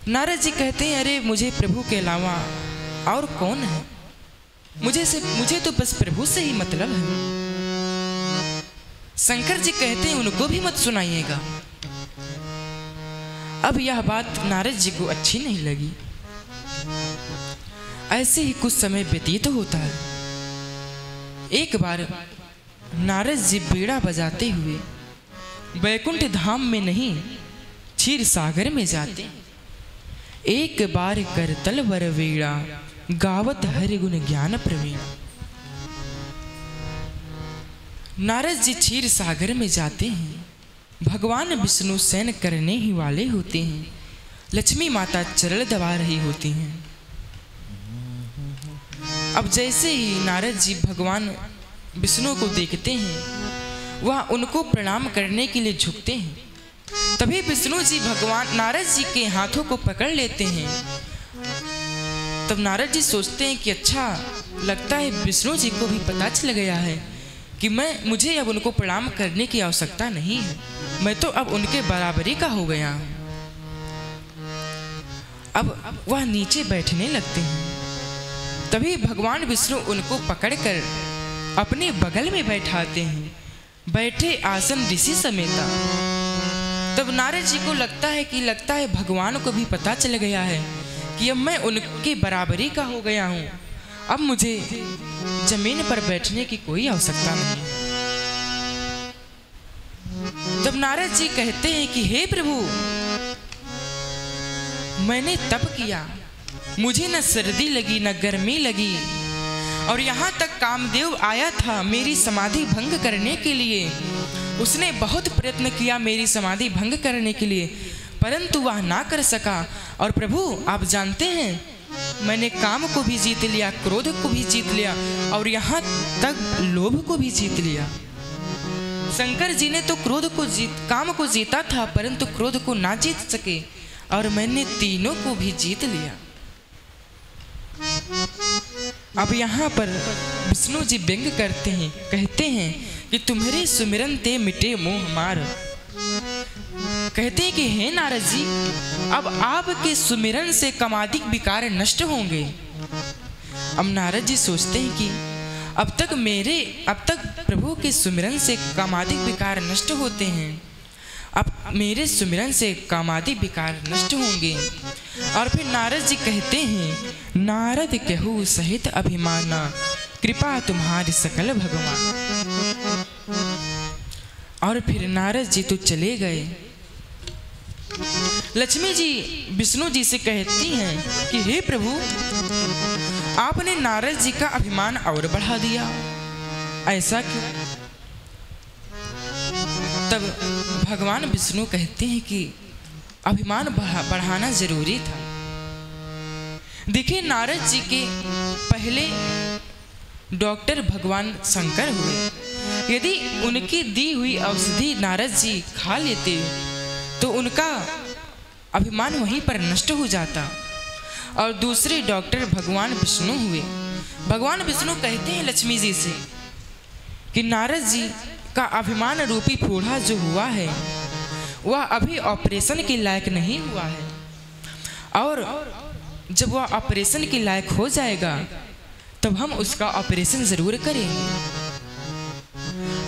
नारद जी कहते हैं, अरे मुझे प्रभु के अलावा और कौन है, मुझे तो बस प्रभु से ही मतलब है। शंकर जी कहते हैं उनको भी मत सुनाइएगा। अब यह बात नारद जी को अच्छी नहीं लगी। ऐसे ही कुछ समय व्यतीत होता है। एक बार नारद जी बीड़ा बजाते हुए बैकुंठ धाम में नहीं, क्षीर सागर में जाते। एक बार करतल वर वीणा, गावत हरि गुण ज्ञान प्रवीण। नारद जी क्षीर सागर में जाते हैं। भगवान विष्णु शयन करने ही वाले होते हैं। लक्ष्मी माता चरण दबा रही होती हैं। अब जैसे ही नारद जी भगवान विष्णु को देखते हैं, वह उनको प्रणाम करने के लिए झुकते हैं। तभी विष्णु जी भगवान नारद जी के हाथों को पकड़ लेते हैं तब नारद जी सोचते हैं कि अच्छा, लगता है विष्णु जी को भी पता चल गया है कि मुझे अब उनको प्रणाम करने की आवश्यकता नहीं है, मैं तो अब उनके बराबरी का हो गया हूँ। अब वह नीचे बैठने लगते हैं। तभी भगवान विष्णु उनको पकड़कर अपने बगल में बैठाते हैं, बैठे आसन ऋषि समेता। तब नारद जी को लगता है भगवान को भी पता चल गया है कि अब मैं उनके बराबरी का हो गया हूँ, अब मुझे जमीन पर बैठने की कोई आवश्यकता नहीं। तब नारद जी कहते हैं कि हे प्रभु, मैंने तप किया, मुझे न सर्दी लगी न गर्मी लगी, और यहाँ तक कामदेव आया था मेरी समाधि भंग करने के लिए। उसने बहुत प्रयत्न किया मेरी समाधि भंग करने के लिए, परंतु वह ना कर सका। और प्रभु आप जानते हैं, मैंने काम को भी जीत लिया, क्रोध को भी जीत लिया, और यहाँ तक लोभ को भी जीत लिया। शंकर जी ने तो काम को जीता था, परंतु क्रोध को ना जीत सके, और मैंने तीनों को भी जीत लिया। अब यहाँ पर विष्णु जी व्यंग करते हैं, कहते हैं कि तुम्हारे सुमिरन ते मिटे मोह मार। कहते हैं कि हे नारद जी, अब आपके सुमिरन से कामादिक विकार नष्ट होंगे। अब नारद जी सोचते हैं कि अब तक प्रभु के सुमिरन से कामादिक विकार नष्ट होते हैं, अब मेरे सुमिरन से कामादि विकार नष्ट होंगे। और फिर नारद जी कहते हैं, नारद कहू सहित अभिमाना, कृपा तुम्हारी सकल भगवान। और फिर नारद जी तो चले गए। लक्ष्मी जी विष्णु जी से कहती हैं कि हे प्रभु, आपने नारद जी का अभिमान और बढ़ा दिया, ऐसा क्यों? तब भगवान विष्णु कहते हैं कि अभिमान बढ़ाना जरूरी था। देखिए, नारद जी के पहले डॉक्टर भगवान शंकर हुए। यदि उनकी दी हुई औषधि नारद जी खा लेते तो उनका अभिमान वहीं पर नष्ट हो जाता। और दूसरे डॉक्टर भगवान विष्णु हुए। भगवान विष्णु कहते हैं लक्ष्मी जी से कि नारद जी का अभिमान रूपी फोड़ा जो हुआ है वह अभी ऑपरेशन के लायक नहीं हुआ है, और जब वह ऑपरेशन के लायक हो जाएगा तब हम उसका ऑपरेशन जरूर करेंगे।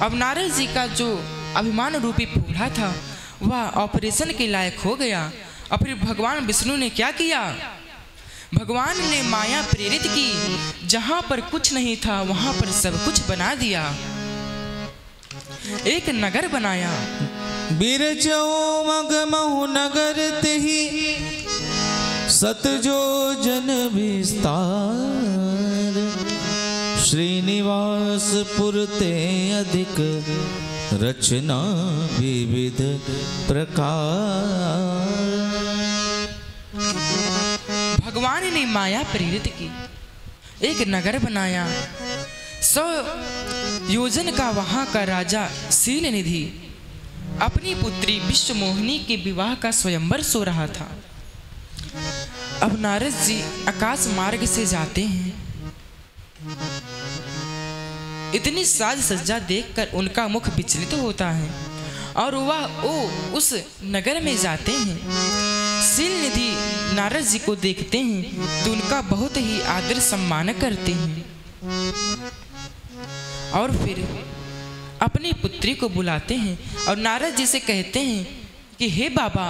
अब नारद जी का जो अभिमान रूपी फोड़ा था वह ऑपरेशन के लायक हो गया। और फिर भगवान विष्णु ने क्या किया? भगवान ने माया प्रेरित की, जहां पर कुछ नहीं था वहां पर सब कुछ बना दिया। एक नगर बनाया। बिरजो मगमहु नगर तेहि, सतजो जन विस्तार। श्रीनिवास पुरते अधिक, रचना विविध प्रकार। भगवान ने माया प्रेरित की, एक नगर बनाया। 100 योजन का वहां का राजा शील निधि अपनी पुत्री विश्व मोहिनी के विवाह का स्वयंवर सो रहा था। अब नारद जी आकाश मार्ग से जाते हैं। इतनी साज सज्जा देखकर उनका मुख विचलित होता है और वह उस नगर में जाते हैं। शील निधि नारद जी को देखते हैं तो उनका बहुत ही आदर सम्मान करते हैं और फिर अपनी पुत्री को बुलाते हैं और नारद जी से कहते हैं कि हे बाबा,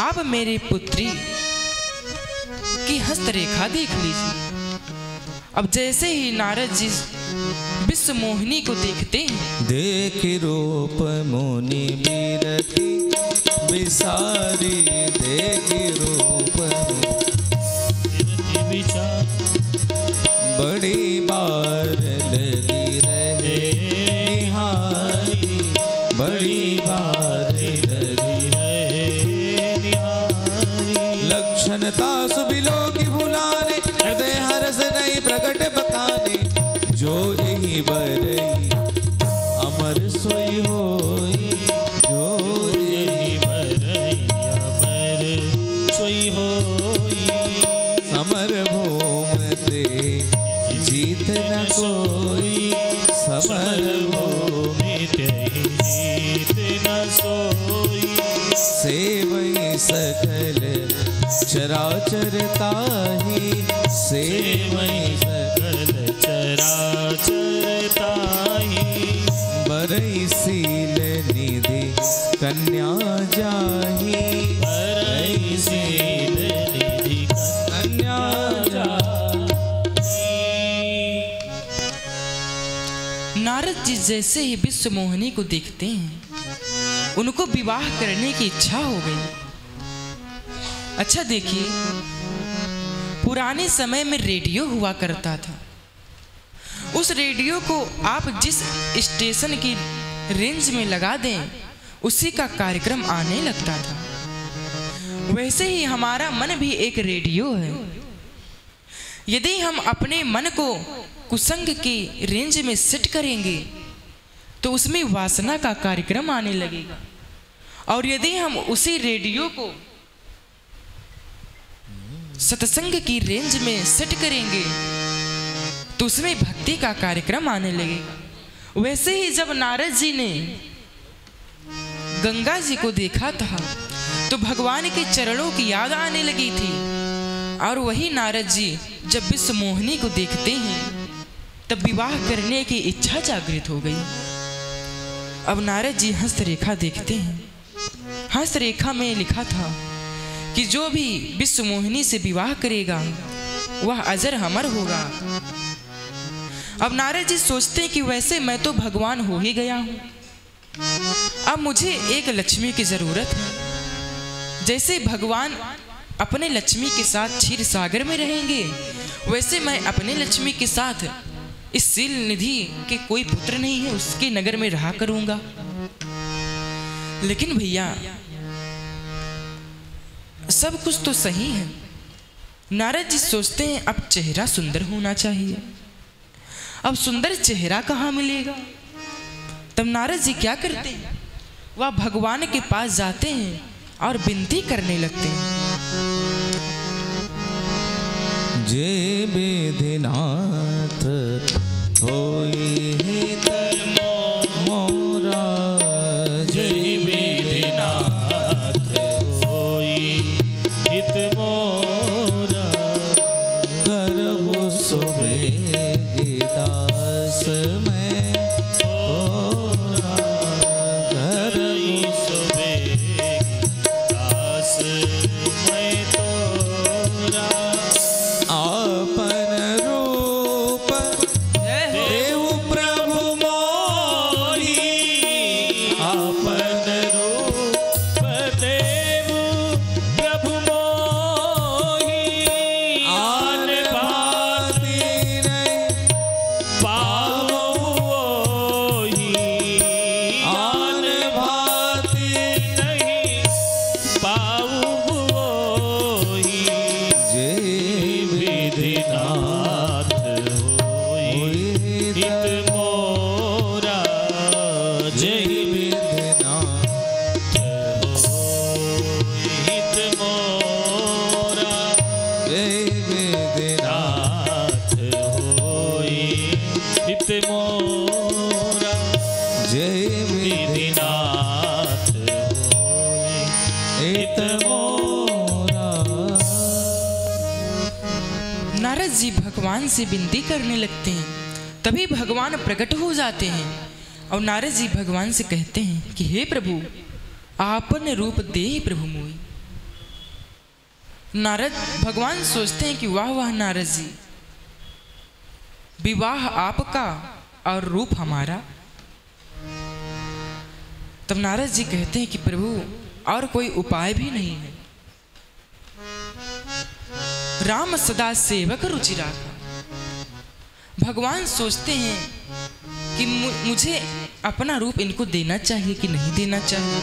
आप मेरी पुत्री की हस्तरेखा देख लीजिए। अब जैसे ही नारद जी विश्व मोहिनी को देखते हैं, देख रूप मोनि बिरती बिसारी, देख रूप बिरती बिचार, बड़ी बार लगी रहे निहारी, बड़ी बार लगी रहे निहारी। लक्षणता सुबिलो की भुलाने, हृदय हरस नहीं प्रकट बकाने। जो यही बरई अमर सोई होई, जो यही बरई अमर सोई होई। समर भूम भूमि त्यहि नीत न सोई। सेवई सकल चराचर ताहि, सेवई सकल चराचर ताहि। बरई सील निधि कन्या जाहि, बरई सील निधि कन्या जाहि। नारद जी जैसे ही विश्व मोहिनी को देखते हैं, उनको विवाह करने की इच्छा हो गई। अच्छा देखिए, पुराने समय में रेडियो हुआ करता था। उस रेडियो को आप जिस स्टेशन की रेंज में लगा दें, उसी का कार्यक्रम आने लगता था। वैसे ही हमारा मन भी एक रेडियो है। यदि हम अपने मन को कुसंग की रेंज में सेट करेंगे तो उसमें वासना का कार्यक्रम आने लगेगा, और यदि हम उसी रेडियो को सत्संग की रेंज में सेट करेंगे तो उसमें भक्ति का कार्यक्रम आने लगेगा। वैसे ही जब नारद जी ने गंगा जी को देखा था तो भगवान के चरणों की याद आने लगी थी, और वही नारद जी जब विश्व मोहिनी को देखते हैं तब विवाह करने की इच्छा जागृत हो गई। अब नारद जी हस्तरेखा देखते हैं। हस्तरेखा में लिखा था कि जो भी विश्व मोहिनी से विवाह करेगा वह अजर अमर होगा। अब नारद जी सोचते हैं कि वैसे मैं तो भगवान हो ही गया हूं, अब मुझे एक लक्ष्मी की जरूरत है। जैसे भगवान अपने लक्ष्मी के साथ क्षीर सागर में रहेंगे, वैसे मैं अपने लक्ष्मी के साथ इस सील निधि के कोई पुत्र नहीं है उसके नगर में रहा करूंगा। लेकिन भैया सब कुछ तो सही है। नारद जी सोचते हैं अब चेहरा सुंदर होना चाहिए। अब सुंदर चेहरा कहाँ मिलेगा? तब नारद जी क्या करते हैं, वह भगवान के पास जाते हैं और विनती करने लगते हैं। जे विधिनाथ होई हित मोरा, जय विधिनाथ होई हित मोरा। करहु सुबेगी दास मैं तोरा, करहु सुबेगी दास मैं तोरा। आपन रूप देहु प्रभु मोहि, आपन रूप देवु प्रभु मोहि। आन भांति नहीं पावो ओहि, आन भांति नहीं पावो ओहि। जे विधिनाथ होई हित मोरा। जय विधिनाथ होई हित मोरा। जय विधिनाथ नाथ होई हित मोरा। जय विधिनाथ होई हित मोरा। नारद जी भगवान से विनती करने लगते हैं। तभी भगवान प्रकट हो जाते हैं और नारद जी भगवान से कहते हैं कि हे प्रभु, आपन रूप दे प्रभु मोई। नारद भगवान सोचते हैं कि वाह वाह नारद जी, विवाह आपका और रूप हमारा। तब नारद जी कहते हैं कि प्रभु और कोई उपाय भी नहीं है। राम सदा सेवक रुचि राखा। भगवान सोचते हैं कि मुझे अपना रूप इनको देना चाहिए कि नहीं देना चाहिए।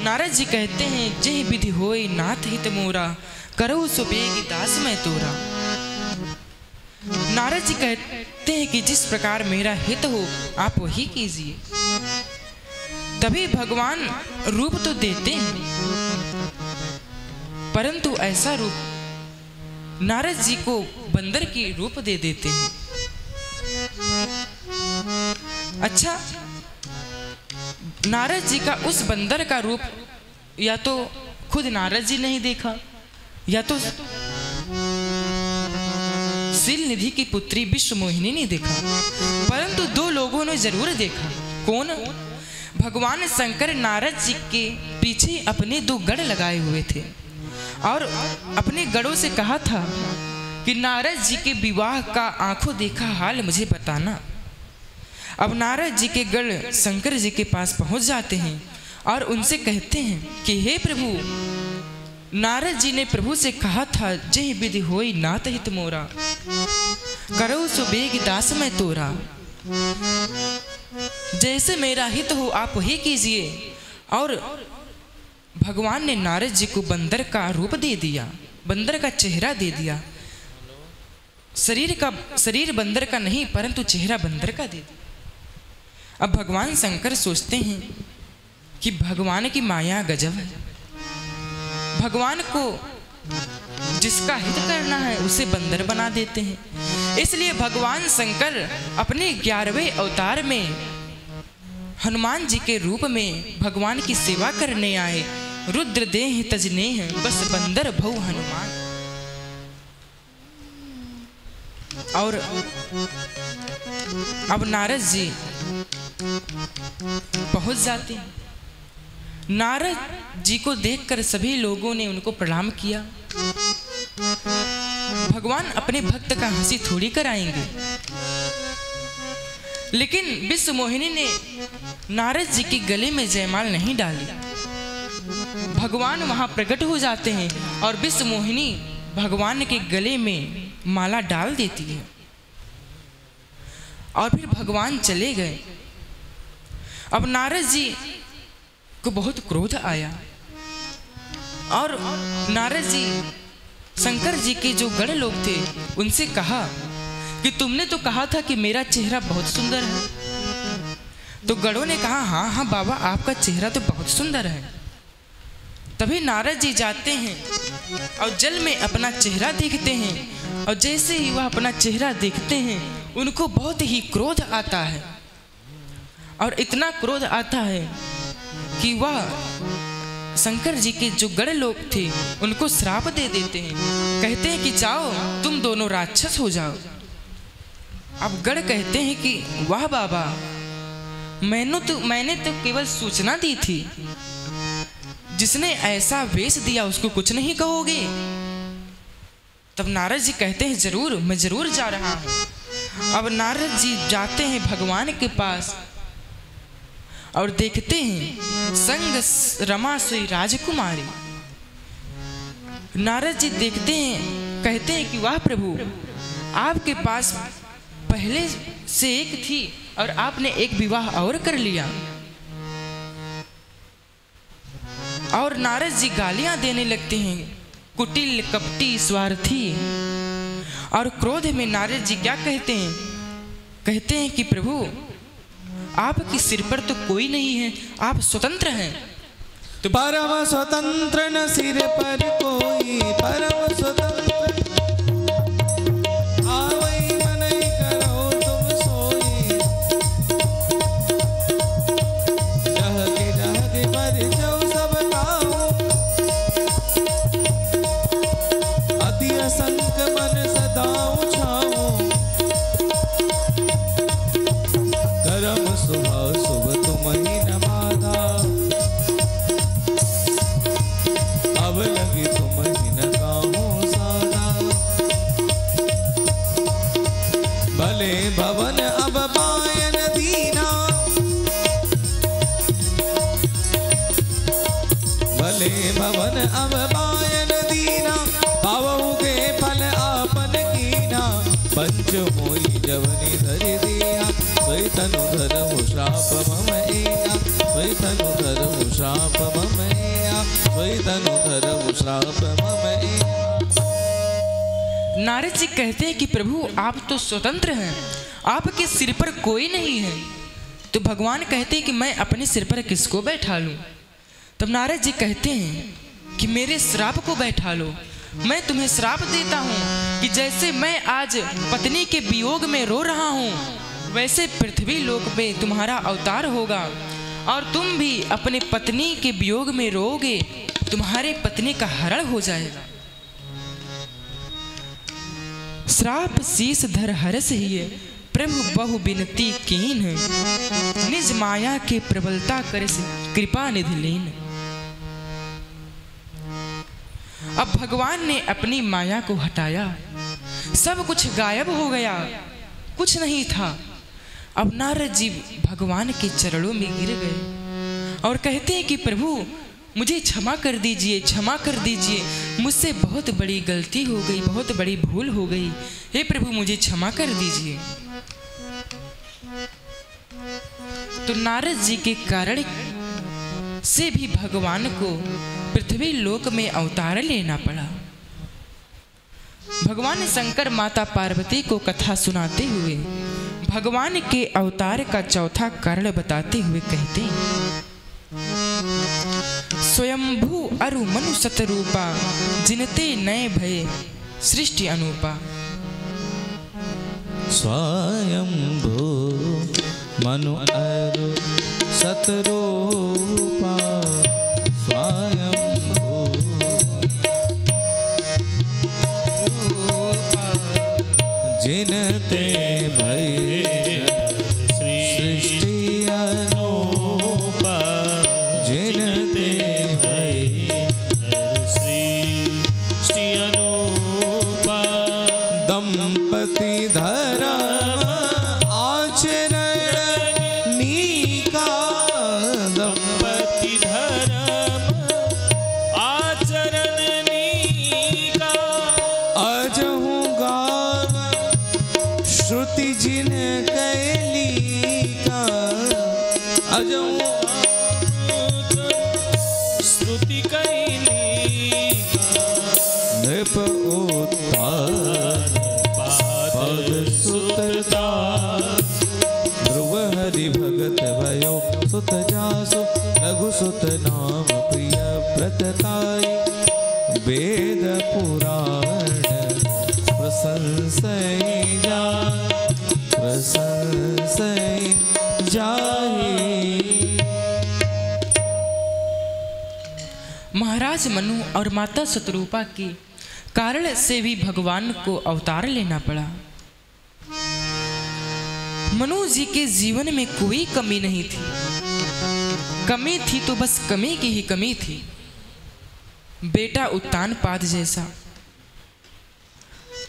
नारद जी कहते हैं जय विधि होई नाथ हित मोरा, करो सुबेगी दास मैं तोरा। नारद जी कहते हैं कि जिस प्रकार मेरा हित हो आप वही कीजिए। तभी भगवान रूप तो देते हैं, परंतु ऐसा रूप नारद जी को बंदर की रूप दे देते हैं। अच्छा, नारद जी का उस बंदर का रूप या तो खुद नारद जी नहीं देखा, या तो शील निधि की पुत्री विश्व मोहिनी ने देखा, परंतु दो लोगों ने जरूर देखा। कौन? भगवान शंकर नारद जी के पीछे अपने दो गढ़ लगाए हुए थे और अपने गढ़ों से कहा था कि नारद जी के विवाह का आंखों देखा हाल मुझे बताना। अब नारद जी के गढ़ शंकर जी के पास पहुंच जाते हैं और उनसे कहते हैं कि हे प्रभु, नारद जी ने प्रभु से कहा था, जय विधि होई नात हित मोरा, करो सो बेग दास मैं तोरा। जैसे मेरा हित हो आप वही कीजिए। और भगवान ने नारद जी को बंदर का रूप दे दिया, बंदर का चेहरा दे दिया। शरीर बंदर का नहीं, परंतु चेहरा बंदर का दे दिया। अब भगवान शंकर सोचते हैं कि भगवान की माया गजब है। भगवान को जिसका हित करना है उसे बंदर बना देते हैं। इसलिए भगवान शंकर अपने 11वें अवतार में हनुमान जी के रूप में भगवान की सेवा करने आए। रुद्र देह तजने हैं, बस बंदर भौ हनुमान। और अब नारद जी पहुंच जाते हैं। नारद जी को देखकर सभी लोगों ने उनको प्रणाम किया। भगवान अपने भक्त का हंसी थोड़ी कराएंगे, लेकिन विश्व मोहिनी ने नारद जी के गले में जयमाल नहीं डाली। भगवान वहां प्रकट हो जाते हैं और विश्व मोहिनी भगवान के गले में माला डाल देती है और फिर भगवान चले गए। अब नारद जी को बहुत क्रोध आया और नारद जी शंकर जी के जो गढ़ लोग थे उनसे कहा कि तुमने तो कहा था कि मेरा चेहरा बहुत सुंदर है। तो गढ़ों ने कहा हाँ हाँ बाबा, आपका चेहरा तो बहुत सुंदर है। तभी नारद जी जाते हैं और जल में अपना चेहरा देखते हैं, और जैसे ही वह अपना चेहरा देखते हैं उनको बहुत ही क्रोध आता है। और इतना क्रोध आता है कि वह शंकर जी के जो गढ़ लोग थे उनको श्राप दे देते हैं। कहते हैं कि जाओ तुम दोनों राक्षस हो जाओ। अब गढ़ कहते हैं कि वाह बाबा, मैंने तो केवल सूचना दी थी, जिसने ऐसा वेश दिया उसको कुछ नहीं कहोगे। तब नारद जी कहते हैं जरूर, मैं जरूर जा रहा हूं। अब नारद जी जाते हैं भगवान के पास और देखते हैं संग रमा सोई राजकुमारी। नारद जी देखते हैं, कहते हैं कि वाह प्रभु, आपके पास पहले से एक थी और आपने एक विवाह और कर लिया। और नारद जी गालियां देने लगते हैं, कुटिल कपटी स्वार्थी। और क्रोध में नारद जी क्या कहते हैं? कहते हैं कि प्रभु, आपके सिर पर तो कोई नहीं है, आप स्वतंत्र हैं। तो परम स्वतंत्र न सिर पर कोई, परम स्वतंत्र आवई मनई करो तुम सोई। डहके पर जाओ सब काहू, अति असंक मन सदाऊं छाऊं। करम सुबह सुबह तुम ही न बाधा, अब लगी तुम ही न काहू साधा। भले भवन अब पायन दीना, भले भवन अब पायन दीना। पावहु के फल आपन कीना, पंच मोई जवनी धरि दिया। सोई तनु धरहु श्राप मम एया, सोई तनु धरहु श्राप मम एया, सोई तनु धरहु श्राप मम एया। नारद जी कहते हैं कि प्रभु, आप तो स्वतंत्र हैं, आपके सिर पर कोई नहीं है। तो भगवान कहते हैं कि मैं अपने सिर पर किसको बैठा लूं? तब नारद जी कहते हैं कि मेरे श्राप को बैठा लो। मैं तुम्हें श्राप देता हूं कि जैसे मैं आज पत्नी के वियोग में रो रहा हूं, वैसे पृथ्वी लोक में तुम्हारा अवतार होगा और तुम भी अपने पत्नी के वियोग में रोओगे, तुम्हारे पत्नी का हरण हो जाएगा। श्राप शीस धर हरस ही प्रभु बहु बिनती कीन, निज माया के प्रबलता कर कृपा निधि लीन। अब भगवान ने अपनी माया को हटाया, सब कुछ गायब हो गया, कुछ नहीं था। अब नारद जी भगवान के चरणों में गिर गए और कहते हैं कि प्रभु मुझे क्षमा कर दीजिए, क्षमा कर दीजिए, मुझसे बहुत बड़ी गलती हो गई, बहुत बड़ी भूल हो गई, हे प्रभु मुझे क्षमा कर दीजिए। तो नारद जी के कारण से भी भगवान को पृथ्वी लोक में अवतार लेना पड़ा। भगवान शंकर माता पार्वती को कथा सुनाते हुए भगवान के अवतार का चौथा कारण बताते हुए कहते हैं, स्वयंभू अरु मनु सतरूपा, जिनते नए भय सृष्टि अनूपा। स्वयंभू मनु अरु सतरूपा, स्वयंभू जिनते भय सृष्टि अनूपा, जिनते भय सृष्टि अनूपा। दंपति धर्म आचरण नीका, दंपति धर्म आचरण नीका। अजहु गाव श्रुति जिन कैली का, अजहु स्तुति कैली नृप उत्तार पद सुतता, ध्रुव हरि भगत भयो सुत जासु, लघु सुत नाम प्रिय व्रतताई, वेद पुराण प्रशंसय जाय, प्रशंसय जाहि। महाराज मनु और माता शतरूपा के कारण से भी भगवान को अवतार लेना पड़ा। मनु जी के जीवन में कोई कमी नहीं थी, कमी थी तो बस कमी की ही कमी थी। बेटा उत्तानपाद जैसा,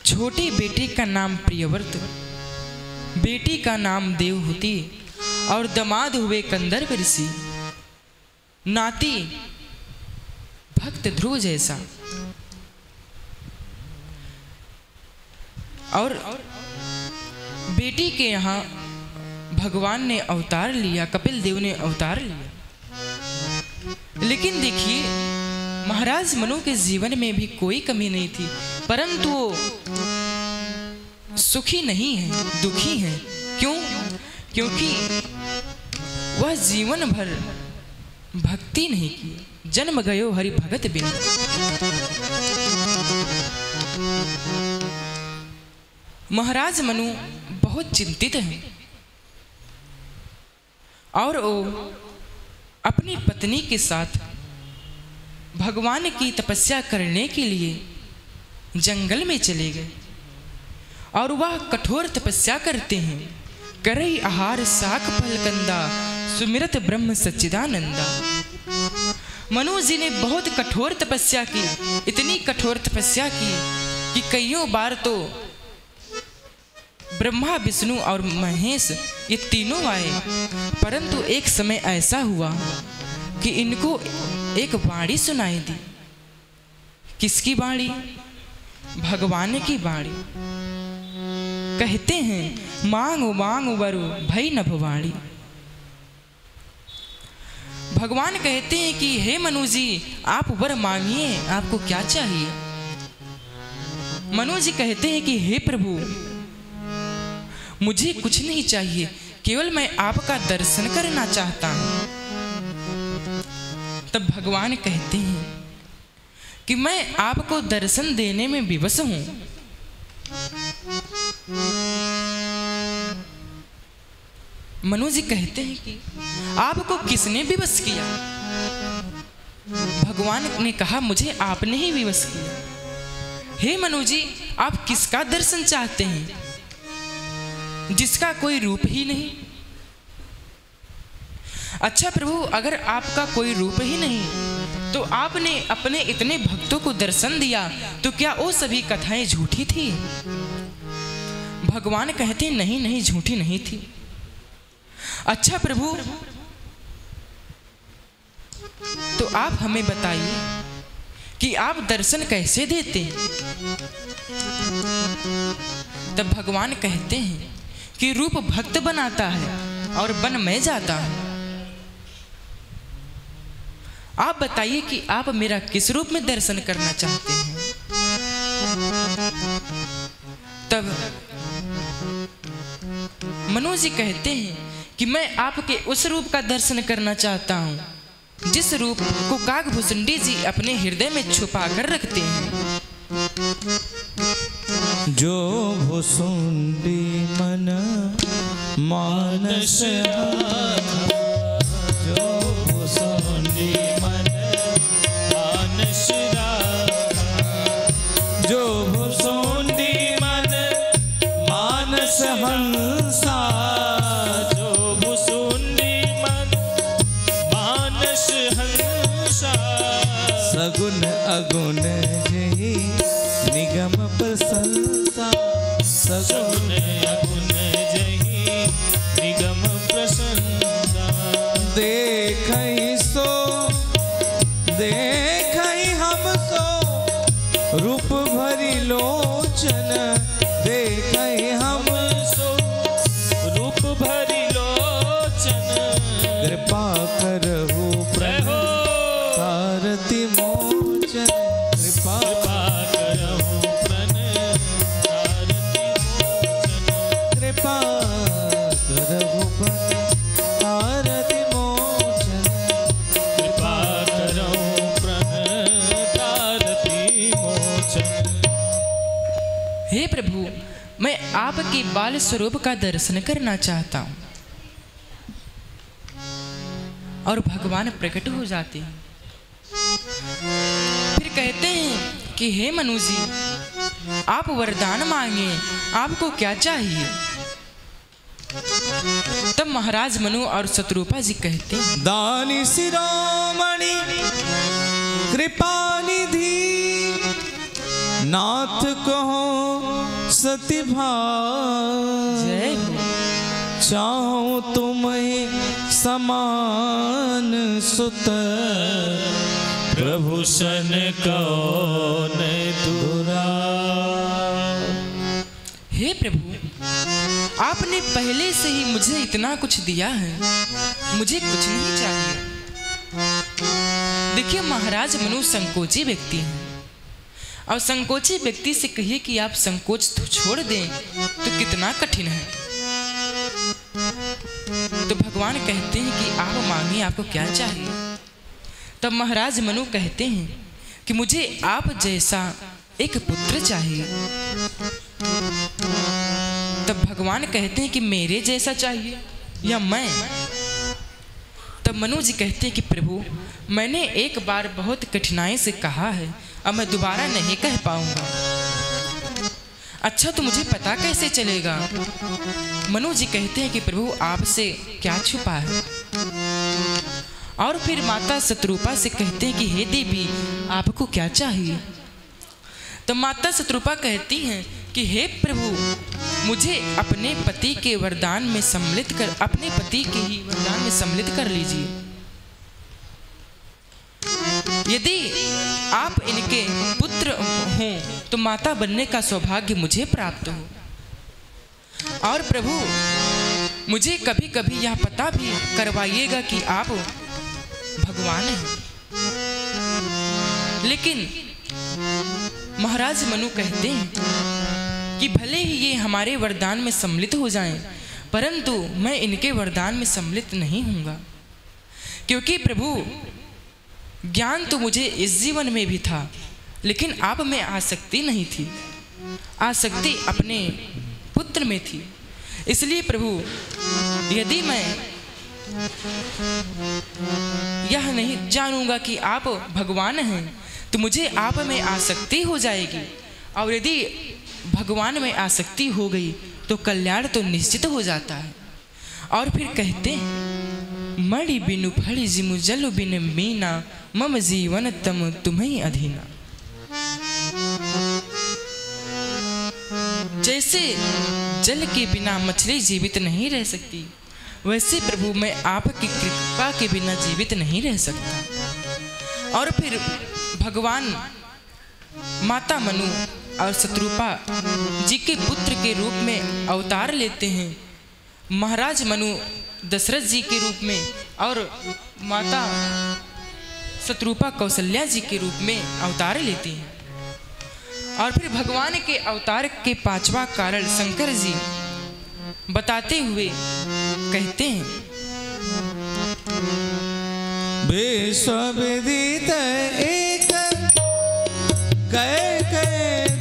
छोटे बेटे का नाम प्रियव्रत, बेटी का नाम देवहूति और दामाद हुए कंदर्प ऋषि, नाती भक्त ध्रुव जैसा। और बेटी के यहाँ भगवान ने अवतार लिया, कपिल देव ने अवतार लिया। लेकिन देखिए महाराज मनु के जीवन में भी कोई कमी नहीं थी, परंतु वो सुखी नहीं है, दुखी है। क्यों? क्योंकि वह जीवन भर भक्ति नहीं की। जन्म गयो हरि भगत बिन। महाराज मनु बहुत चिंतित हैं और वो अपनी पत्नी के साथ भगवान की तपस्या करने के लिए जंगल में चले गए और वह कठोर तपस्या करते हैं। करई आहार साक फल कंदा, सुमिरत ब्रह्म सच्चिदानंदा। मनु जी ने बहुत कठोर तपस्या की, इतनी कठोर तपस्या की कि कईयों बार तो ब्रह्मा विष्णु और महेश ये तीनों आए, परंतु एक समय ऐसा हुआ कि इनको एक वाणी सुनाई दी। किसकी वाणी? भगवान की वाणी। कहते हैं मांगो मांगो वरु भई न भवाणी। भगवान कहते हैं कि हे मनु जी आप वर मांगिए, आपको क्या चाहिए? मनु जी कहते हैं कि हे प्रभु मुझे कुछ नहीं चाहिए, केवल मैं आपका दर्शन करना चाहता हूं। तब भगवान कहते हैं कि मैं आपको दर्शन देने में विवश हूं। मनु जी कहते हैं कि आपको किसने विवश किया? भगवान ने कहा, मुझे आपने ही विवश किया। हे मनु जी, आप किसका दर्शन चाहते हैं जिसका कोई रूप ही नहीं? अच्छा प्रभु, अगर आपका कोई रूप ही नहीं तो आपने अपने इतने भक्तों को दर्शन दिया, तो क्या वो सभी कथाएं झूठी थी? भगवान कहते नहीं नहीं, झूठी नहीं थी। अच्छा प्रभु, तो आप हमें बताइए कि आप दर्शन कैसे देते हैं? तब भगवान कहते हैं कि रूप भक्त बनाता है और बन में जाता है। आप बताइए कि आप मेरा किस रूप में दर्शन करना चाहते हैं? तब मनु जी कहते हैं कि मैं आपके उस रूप का दर्शन करना चाहता हूं जिस रूप को काकभूषुंडी जी अपने हृदय में छुपा कर रखते हैं। जो भुसुंडी मन मानस, जो भुसुंडी मन मानस, जो भुसुंडी मन मानस हंसा, जो भुसुंडी मन मानस हंसा, सगुन अगुण जही निगम प्रशंसा, सगुन अगुण जही निगम प्रशंसा। देखहि सो देखहि हम सो रूप भरी लोचन, देखहि हम सो रूप भरी लोचन, कृपा करहु प्रभु सारथि मोचन, कृपा करहु प्रण सारथि मोचन, कृपा करहु सारथि मोचन। कृपा करहु प्रण सारथि मोचन। हे प्रभु, मैं आपके बाल स्वरूप का दर्शन करना चाहता हूं। और भगवान प्रकट हो जाते हैं। फिर कहते हैं कि हे मनु जी, आप वरदान मांगे, आपको क्या चाहिए? तब महाराज मनु और शत्रुपा जी कहते हैं, दानी शिरोमणि कृपा निधि, नाथ कहो सती भाव, जय हो। चाहूं तुम्हें समान सुत, प्रभु सन कौन दुरा। हे प्रभु, आपने पहले से ही मुझे इतना कुछ दिया है, मुझे कुछ नहीं चाहिए। देखिए, महाराज मनु संकोची व्यक्ति हैं, और संकोची व्यक्ति से कहिए कि आप संकोच तो छोड़ दें तो कितना कठिन है। तो भगवान कहते हैं कि आप मांगिए, आपको क्या चाहिए? तब महाराज मनु कहते हैं कि मुझे आप जैसा एक पुत्र चाहिए। तब भगवान कहते हैं कि मेरे जैसा चाहिए या मैं? तब मनु जी कहते हैं कि प्रभु, मैंने एक बार बहुत कठिनाई से कहा है, अब मैं दोबारा नहीं कह पाऊंगा। अच्छा, तो मुझे पता कैसे चलेगा? मनु जी कहते हैं कि प्रभु, आपसे क्या छुपा है? और फिर माता शत्रुपा से कहते हैं कि हे देवी, आपको क्या चाहिए? तो माता शत्रुपा कहती हैं कि हे प्रभु, मुझे अपने पति के वरदान में सम्मिलित कर, अपने पति के ही वरदान में सम्मिलित कर लीजिए। यदि आप इनके पुत्र हों तो माता बनने का सौभाग्य मुझे प्राप्त हो। और प्रभु, मुझे कभी कभी यह पता भी करवाइएगा कि आप भगवान हैं। लेकिन महाराज मनु कहते हैं कि भले ही ये हमारे वरदान में सम्मिलित हो जाएं, परंतु मैं इनके वरदान में सम्मिलित नहीं होऊंगा, क्योंकि प्रभु, ज्ञान तो मुझे इस जीवन में भी था, लेकिन आप में आसक्ति नहीं थी, आसक्ति अपने पुत्र में थी। इसलिए प्रभु, यदि मैं यह नहीं जानूंगा कि आप भगवान हैं तो मुझे आप में आसक्ति हो जाएगी, और यदि भगवान में आसक्ति हो गई तो कल्याण तो निश्चित हो जाता है। और फिर कहते हैं, मणि बिनु फणि जिमु जल बिन मीना, मम जीवन तम तुम्हें अधीना। जैसे जल के बिना मछली जीवित नहीं रह सकती, वैसे प्रभु मैं आपकी कृपा के बिना जीवित नहीं रह सकता। और फिर भगवान माता मनु और शत्रुपा जी के पुत्र के रूप में अवतार लेते हैं, महाराज मनु दशरथ जी के रूप में और माता शत्रुपा कौशल्या जी के रूप में अवतार लेती हैं। और फिर भगवान के अवतार के पांचवा कारण शंकर जी बताते हुए कहते हैं, विश्वविदित एक कै कै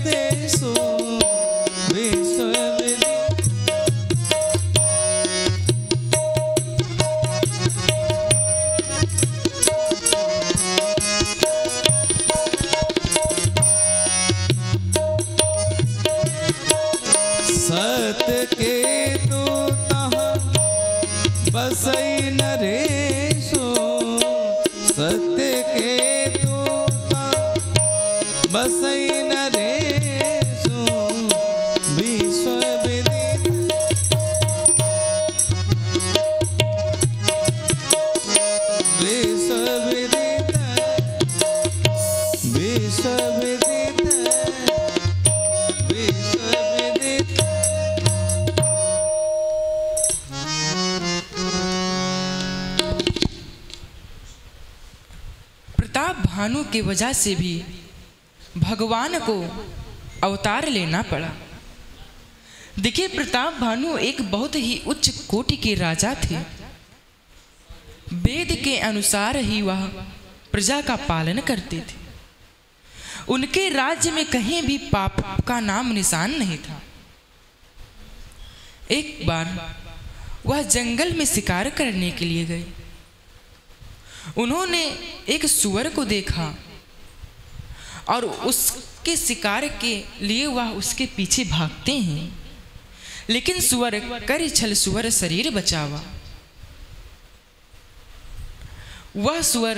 देशो, विश्वविदित सत्य के तू तहाँ बसई नरेशो, सत्य के तू तहाँ बसई नरेशो, विश्वविदित विश्वविदित विश्वविदित विश्वविदित। प्रताप भानु की वजह से भी भगवान को अवतार लेना पड़ा। देखिए, प्रताप भानु एक बहुत ही उच्च कोटि के राजा थे। वेद के अनुसार ही वह प्रजा का पालन करते थे। उनके राज्य में कहीं भी पाप का नाम निशान नहीं था। एक बार वह जंगल में शिकार करने के लिए गए। उन्होंने एक सुअर को देखा और उसके शिकार के लिए वह उसके पीछे भागते हैं, लेकिन सुअर कर छल सुअर शरीर बचावा। वह सुअर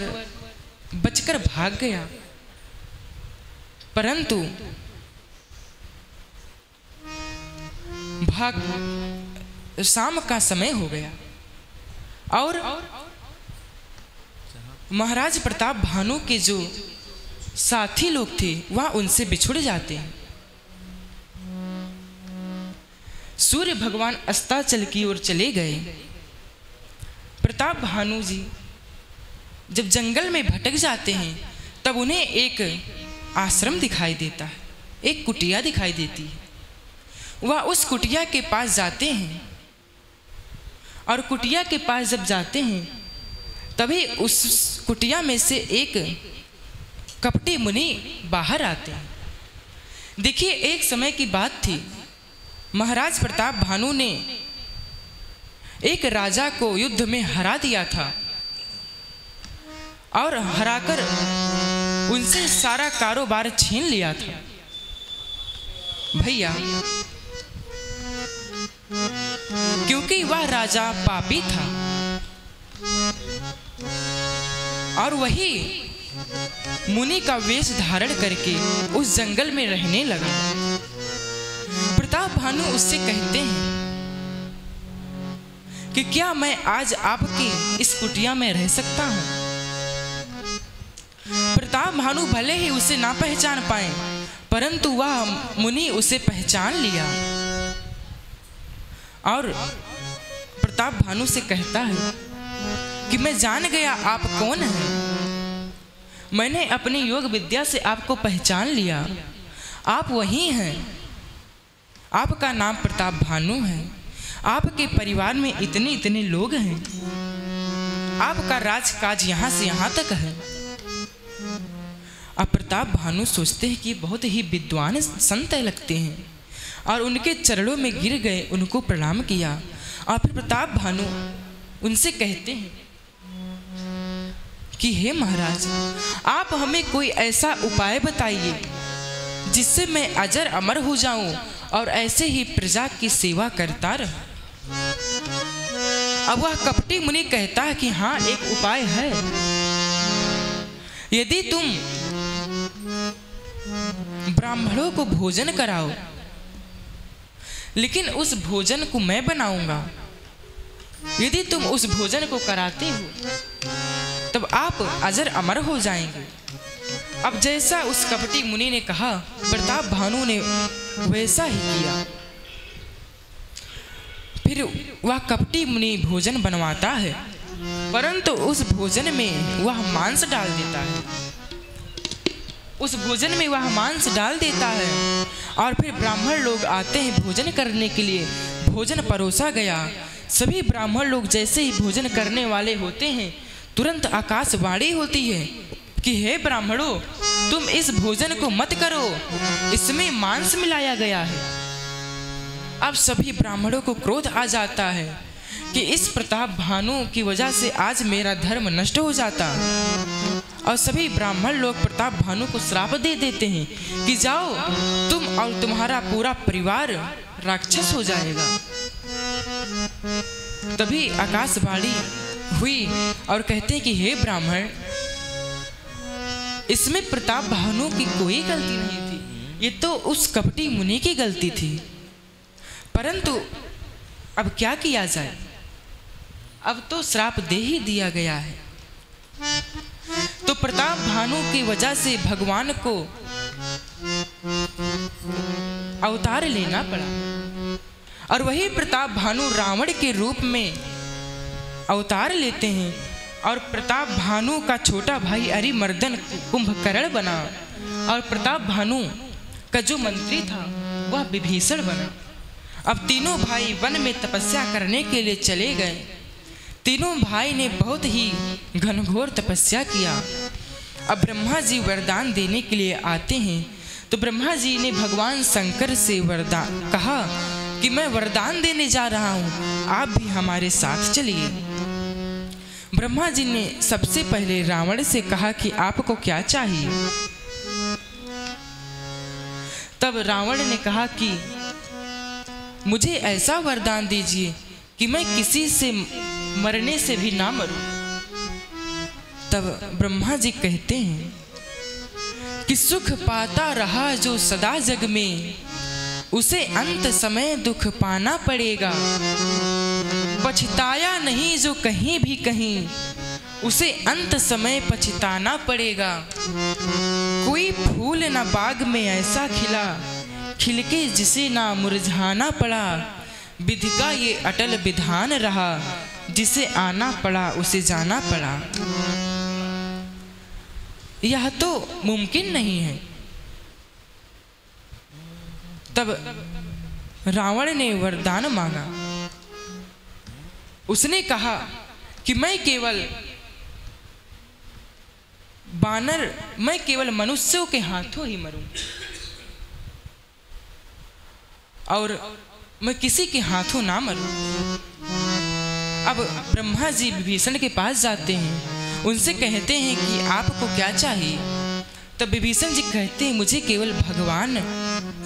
बचकर भाग गया, परंतु शाम का समय हो गया और महाराज प्रताप भानु के जो साथी लोग थे वह उनसे बिछुड़ जाते हैं। सूर्य भगवान अस्ताचल की ओर चले गए। प्रताप भानु जी जब जंगल में भटक जाते हैं तब उन्हें एक आश्रम दिखाई देता है, एक कुटिया दिखाई देती है। वह उस कुटिया के पास जाते हैं और कुटिया के पास जब जाते हैं तभी उस कुटिया में से एक कपटी मुनि बाहर आते हैं। देखिए, एक समय की बात थी, महाराज प्रताप भानु ने एक राजा को युद्ध में हरा दिया था और हराकर उनसे सारा कारोबार छीन लिया था। भैया, क्योंकि वह राजा पापी था और वही मुनि का वेश धारण करके उस जंगल में रहने लगा। प्रताप भानु उससे कहते हैं कि क्या मैं आज आपकी इस कुटिया में रह सकता हूं? प्रताप भानु भले ही उसे ना पहचान पाए, परंतु वह मुनि उसे पहचान लिया और प्रताप भानु से कहता है कि मैं जान गया आप कौन हैं। मैंने अपनी योग विद्या से आपको पहचान लिया। आप वही हैं। आपका नाम प्रताप भानु है। आपके परिवार में इतने इतने लोग हैं। आपका राजकाज यहाँ से यहाँ तक है। अब प्रताप भानु सोचते हैं कि बहुत ही विद्वान संत लगते हैं और उनके चरणों में गिर गए, उनको प्रणाम किया और फिर प्रताप भानु उनसे कहते हैं कि हे महाराज, आप हमें कोई ऐसा उपाय बताइए जिससे मैं अजर अमर हो जाऊं और ऐसे ही प्रजा की सेवा करता रहूं। अब वह कपटी मुनि कहता है कि हाँ, एक उपाय है। यदि तुम ब्राह्मणों को भोजन कराओ, लेकिन उस भोजन को मैं बनाऊंगा, यदि तुम उस भोजन को कराते हो तब आप अजर अमर हो जाएंगे। अब जैसा उस कपटी मुनि ने कहा, प्रताप भानु ने वैसा ही किया। फिर वह कपटी मुनि भोजन बनवाता है, परंतु उस भोजन में वह मांस डाल देता है। उस भोजन में वह मांस डाल देता है और फिर ब्राह्मण लोग आते हैं भोजन करने के लिए। भोजन परोसा गया। सभी ब्राह्मण लोग जैसे ही भोजन करने वाले होते हैं, तुरंत आकाशवाणी होती है कि हे ब्राह्मणों, तुम इस भोजन को मत करो, इसमें मांस मिलाया गया है। अब सभी ब्राह्मणों को क्रोध आ जाता है कि इस प्रताप भानु की वजह से आज मेरा धर्म नष्ट हो जाता। और सभी ब्राह्मण लोग प्रताप भानु को श्राप दे देते हैं कि जाओ, तुम और तुम्हारा पूरा परिवार राक्षस हो जाएगा। तभी आकाशवाणी हुई और कहते हैं कि हे ब्राह्मण, इसमें प्रताप भानु की कोई गलती नहीं थी, ये तो उस कपटी मुनि की गलती थी। परंतु अब क्या किया जाए, अब तो श्राप दे ही दिया गया है। तो प्रताप भानु की वजह से भगवान को अवतार लेना पड़ा और वही प्रताप भानु रावण के रूप में अवतार लेते हैं और प्रताप भानु का छोटा भाई अरिमर्दन कुंभकर्ण बना और प्रताप भानु का जो मंत्री था वह विभीषण बना। अब तीनों भाई वन में तपस्या करने के लिए चले गए। तीनों भाई ने बहुत ही घनघोर तपस्या किया। अब ब्रह्मा जी वरदान देने के लिए आते हैं, तो ब्रह्मा जी ने भगवान शंकर से वरदान कहा कि मैं वरदान देने जा रहा हूँ, आप भी हमारे साथ चलिए। ब्रह्मा जी ने सबसे पहले रावण से कहा कि आपको क्या चाहिए। तब रावण ने कहा कि मुझे ऐसा वरदान दीजिए कि मैं किसी से मरने से भी ना मरूं। तब ब्रह्मा जी कहते हैं कि सुख पाता रहा जो सदा जग में, उसे अंत समय दुख पाना पड़ेगा। पछताया नहीं जो कहीं भी कहीं, उसे अंत समय पछताना पड़ेगा। कोई फूल न बाग में ऐसा खिला, खिलके जिसे ना मुरझाना पड़ा। विधि का ये अटल विधान रहा, जिसे आना पड़ा उसे जाना पड़ा। यह तो मुमकिन नहीं है। तब रावण ने वरदान मांगा। उसने कहा कि मैं केवल बानर, मैं केवल मनुष्यों के हाथों ही मरूं और मैं किसी के हाथों ना मरूं। अब ब्रह्मा जी विभीषण के पास जाते हैं, उनसे कहते हैं कि आपको क्या चाहिए। तब विभीषण जी कहते हैं मुझे केवल भगवान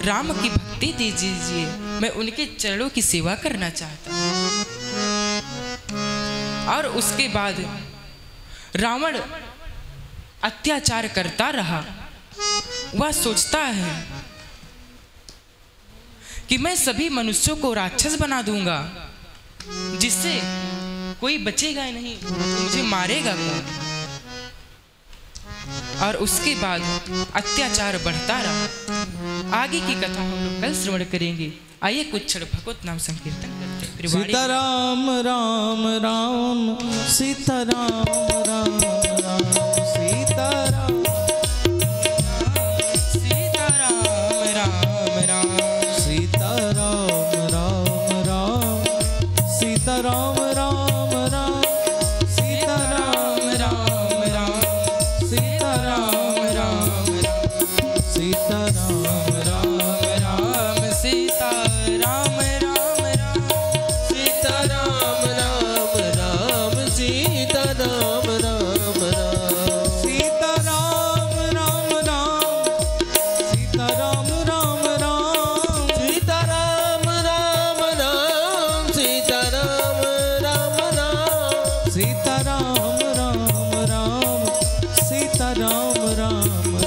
राम की भक्ति दीजिए, मैं उनके चरणों की सेवा करना चाहता हूँ। और उसके बाद रावण अत्याचार करता रहा। वह सोचता है कि मैं सभी मनुष्यों को राक्षस बना दूंगा, जिससे कोई बचेगा ही नहीं, मुझे मारेगा कौन। और उसके बाद अत्याचार बढ़ता रहा। आगे की कथा हम लोग कल श्रवण करेंगे। आइए कुछ क्षण भगवत नाम संकीर्तन करते हैं। सीताराम राम राम सीताराम राम राम सीताराम सीताराम राम राम सीताराम राम राम सीताराम राम राम सीताराम राम राम सीताराम राम राम सीताराम राम राम सीताराम राम राम सीताराम राम राम राम सीता राम राम